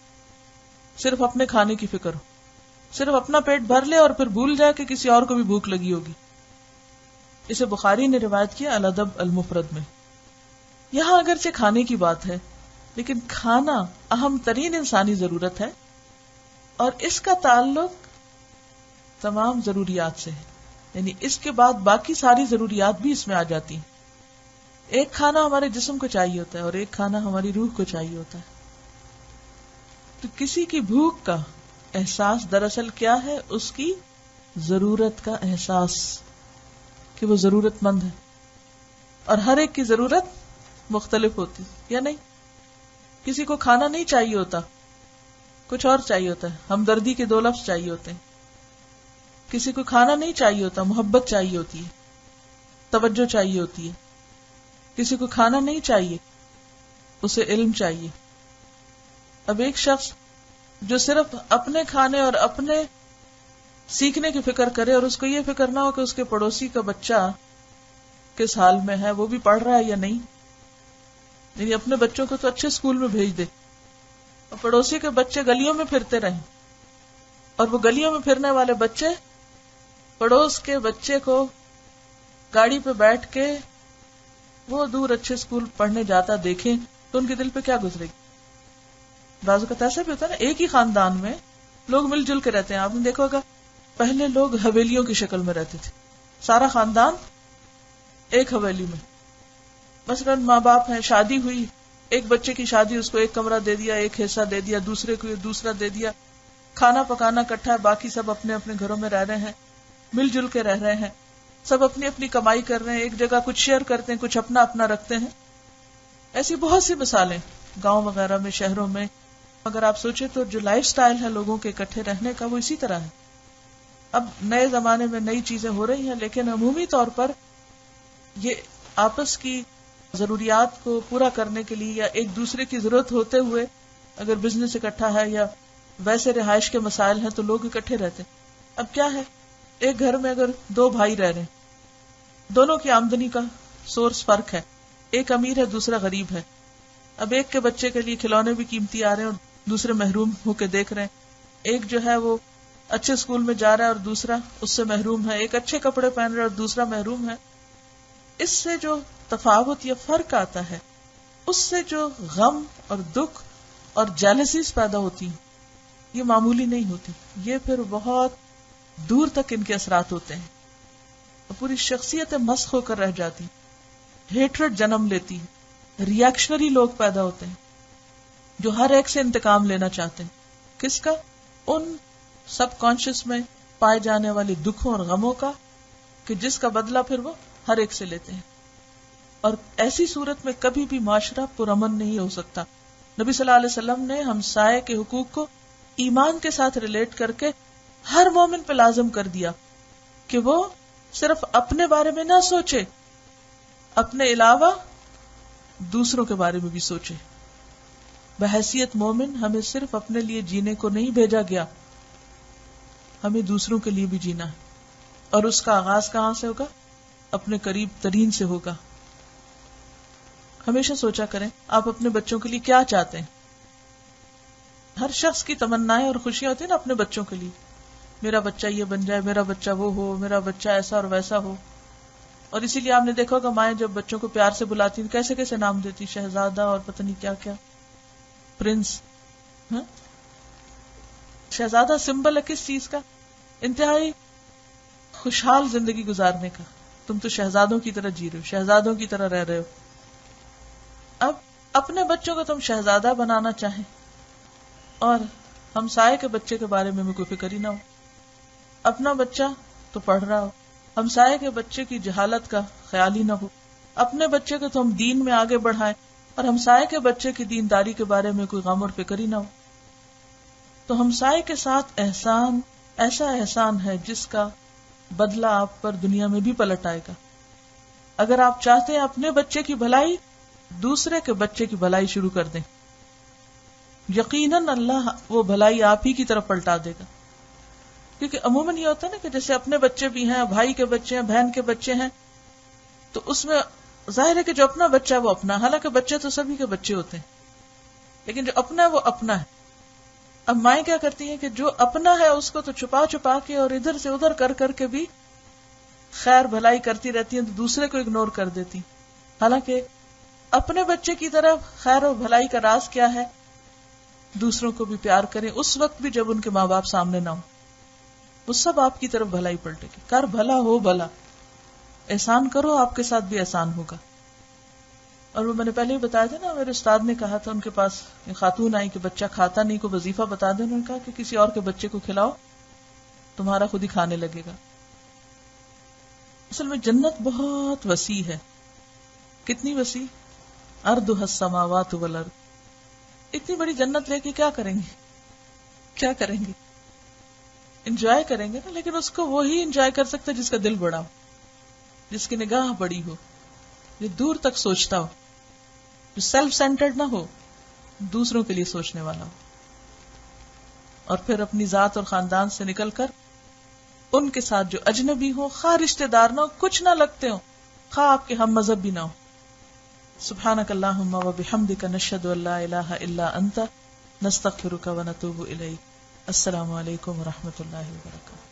صرف اپنے کھانے کی فکر ہو, صرف اپنا پیٹ بھر لے اور پھر بھول جائے کہ کسی اور کو بھی بھوک لگی ہوگی. اسے بخاری نے روایت کیا الادب المفرد میں. یہاں اگرچہ کھانے کی بات ہے, لیکن کھانا اہم ترین انسانی ضرورت ہے, اور اس کا تعلق تمام ضروریات سے ہے، یعنی اس کے بعد باقی ساری ضروریات بھی اس میں آ جاتی ہیں. ایک کھانا ہمارے جسم کو چاہیے ہوتا ہے اور ایک کھانا ہماری روح کو چاہیے ہوتا ہے. تو کسی کی بھوک کا احساس دراصل کیا ہے؟ اس کی ضرورت کا احساس کہ وہ ضرورت مند ہے، اور ہر ایک کی ضرورت مختلف ہوتی یا نہیں. کسی کو کھانا نہیں چاہیے ہوتا، کچھ اور چاہیے ہوتا ہے، ہمدردی کے 2 لفظ چاہیے ہوتے ہیں. کسی کو کھانا نہیں چاہیے ہوتا، محبت چاہیے ہوتی ہے، توجہ چاہیے ہوتی ہے. کسی کو کھانا نہیں چاہیے، اسے علم چاہیے. اب ایک شخص جو صرف اپنے کھانے اور اپنے سیکھنے کی فکر کرے اور اس کو یہ فکر نہ ہو کہ اس کے پڑوسی کا بچہ کس حال میں ہے، وہ بھی پڑھ رہا ہے یا نہیں، یعنی اپنے بچوں کو تو اچھے اسکول میں بھیج دے اور پڑوسی کے بچے گلیوں میں پھرتے رہیں، اور وہ گلیوں میں پھرنے والے بچے پڑوس کے بچے کو گاڑی پہ بیٹھ کے وہ دور اچھے اسکول پڑھنے جاتا دیکھیں تو ان کے دل پہ کیا گزرے گی؟ بعض اوقات ایسا بھی ہوتا ہے نا، ایک ہی خاندان میں لوگ مل جل کے رہتے ہیں. آپ نے دیکھا ہوگا پہلے لوگ حویلیوں کی شکل میں رہتے تھے، سارا خاندان ایک حویلی میں. مثلا ماں باپ ہیں، شادی ہوئی، ایک بچے کی شادی، اس کو ایک کمرہ دے دیا، ایک حصہ دے دیا، دوسرے کو دوسرا دے دیا. کھانا پکانا اکٹھا ہے، باقی سب اپنے اپنے گھروں میں رہ رہے ہیں، مل جل کے رہ رہے ہیں، سب اپنی اپنی کمائی کر رہے ہیں، ایک جگہ کچھ شیئر کرتے ہیں، کچھ اپنا اپنا رکھتے ہیں. ایسی بہت سی مثالیں گاؤں وغیرہ میں، شہروں میں. اگر آپ سوچیں تو جو لائف سٹائل ہے لوگوں کے اکٹھے رہنے کا، وہ اسی طرح ہے. اب نئے زمانے میں نئی چیزیں ہو رہی ہیں، لیکن عمومی طور پر یہ آپس کی ضروریات کو پورا کرنے کے لیے یا ایک دوسرے کی ضرورت ہوتے ہوئے، اگر بزنس اکٹھا ہے یا ویسے رہائش کے مسائل ہیں تو لوگ اکٹھے رہتے ہیں. اب کیا ہے، ایک گھر میں اگر 2 بھائی رہ رہے ہیں، دونوں کی آمدنی کا سورس فرق ہے، ایک امیر ہے دوسرا غریب ہے. اب ایک کے بچے کے لیے کھلونے بھی قیمتی آ رہے ہیں اور دوسرے محروم ہو کے دیکھ رہے ہیں. ایک جو ہے وہ اچھے اسکول میں جا رہا ہے اور دوسرا اس سے محروم ہے. ایک اچھے کپڑے پہن رہا ہے اور دوسرا محروم ہے. اس سے جو تفاوت یا فرق آتا ہے، اس سے جو غم اور دکھ اور جیلسیز پیدا ہوتی ہیں، یہ معمولی نہیں ہوتی. یہ پھر بہت دور تک ان کے اثرات ہوتے ہیں اور پوری شخصیت مسخ ہو کر رہ جاتی، ہیٹرڈ جنم لیتی ہے. ریاکشنری لوگ پیدا ہوتے ہیں جو ہر ایک سے انتقام لینا چاہتے ہیں. کس کا؟ ان سب کانشیس میں پائے جانے والے دکھوں اور غموں کا، کہ جس کا بدلہ پھر وہ ہر ایک سے لیتے ہیں. اور ایسی صورت میں کبھی بھی معاشرہ پرامن نہیں ہو سکتا. نبی صلی اللہ علیہ وسلم نے ہمسائے کے حقوق کو ایمان کے ساتھ ریلیٹ کر کے ہر مومن پہ لازم کر دیا کہ وہ صرف اپنے بارے میں نہ سوچے، اپنے علاوہ دوسروں کے بارے میں بھی سوچے. بحیثیت مومن ہمیں صرف اپنے لیے جینے کو نہیں بھیجا گیا، ہمیں دوسروں کے لیے بھی جینا ہے. اور اس کا آغاز کہاں سے ہوگا؟ اپنے قریب ترین سے ہوگا. ہمیشہ سوچا کریں آپ اپنے بچوں کے لیے کیا چاہتے ہیں. ہر شخص کی تمنائیں اور خوشیاں ہوتی ہیں نا اپنے بچوں کے لیے. میرا بچہ یہ بن جائے، میرا بچہ وہ ہو، میرا بچہ ایسا اور ویسا ہو. اور اسی لیے آپ نے دیکھا ہوگا مائیں جب بچوں کو پیار سے بلاتی ہیں کیسے کیسے نام دیتی، شہزادہ اور پتہ نہیں کیا کیا، پرنس. شہزادہ سمبل ہے کس چیز کا؟ انتہائی خوشحال زندگی گزارنے کا. تم تو شہزادوں کی طرح جی رہے ہو، شہزادوں کی طرح رہ رہے ہو. اب اپنے بچوں کو تم شہزادہ بنانا چاہیں اور ہمسائے کے بچے کے بارے میں کوئی فکر ہی نہ ہو. اپنا بچہ تو پڑھ رہا ہو، ہمسائے کے بچے کی جہالت کا خیال ہی نہ ہو. اپنے بچے کو تو ہم دین میں آگے بڑھائیں اور ہمسائے کے بچے کی دینداری کے بارے میں کوئی غم اور فکر ہی نہ ہو. تو ہمسائے کے ساتھ احسان ایسا احسان ہے جس کا بدلہ آپ پر دنیا میں بھی پلٹ آئے گا. اگر آپ چاہتے ہیں اپنے بچے کی بھلائی، دوسرے کے بچے کی بھلائی شروع کر دیں، یقیناً اللہ وہ بھلائی آپ ہی کی طرف پلٹا دے گا. کیونکہ عموماً یہ ہوتا ہے نا کہ جیسے اپنے بچے بھی ہیں، بھائی کے بچے ہیں، بہن کے بچے ہیں، تو اس میں ظاہر ہے کہ جو اپنا بچہ ہے وہ اپنا، حالانکہ بچے تو سبھی کے بچے ہوتے ہیں، لیکن جو اپنا ہے وہ اپنا ہے. اب مائیں کیا کرتی ہیں کہ جو اپنا ہے اس کو تو چھپا چھپا کے اور ادھر سے ادھر کر کر کے بھی خیر بھلائی کرتی رہتی ہیں، تو دوسرے کو اگنور کر دیتی. حالانکہ اپنے بچے کی طرف خیر اور بھلائی کا راز کیا ہے؟ دوسروں کو بھی پیار کریں اس وقت بھی جب ان کے ماں باپ سامنے نہ ہو. وہ سب آپ کی طرف بھلائی پلٹے گی. کر بھلا ہو بھلا، احسان کرو آپ کے ساتھ بھی احسان ہوگا. اور وہ میں نے پہلے ہی بتایا تھا نا، میرے استاد نے کہا تھا، ان کے پاس ایک خاتون آئی کہ بچہ کھاتا نہیں، کو وظیفہ بتا دیں. انہوں نے کہا کہ کسی اور کے بچے کو کھلاؤ، تمہارا خود ہی کھانے لگے گا. اصل میں جنت بہت وسیع ہے. کتنی وسیع؟ ارضها السماوات والارض. اتنی بڑی جنت لے کے کیا کریں گے؟ کیا کریں گے؟ انجوائے کریں گے نا، لیکن اس کو وہی انجوائے کر سکتا جس کا دل بڑا ہو، جس کی نگاہ بڑی ہو، جو دور تک سوچتا ہو، جو سیلف سینٹرڈ نہ ہو، دوسروں کے لیے سوچنے والا ہو. اور پھر اپنی ذات اور خاندان سے نکل کر ان کے ساتھ جو اجنبی ہو، خواہ رشتے دار نہ ہو، کچھ نہ لگتے ہو، خواہ آپ کے ہم مذہب بھی نہ ہو. سبحانک اللہم و بحمدک، نشہد ان لا الہ الا انت، نستغفرک و نتوب الیک. السلام علیکم و رحمۃ اللہ وبرکاتہ.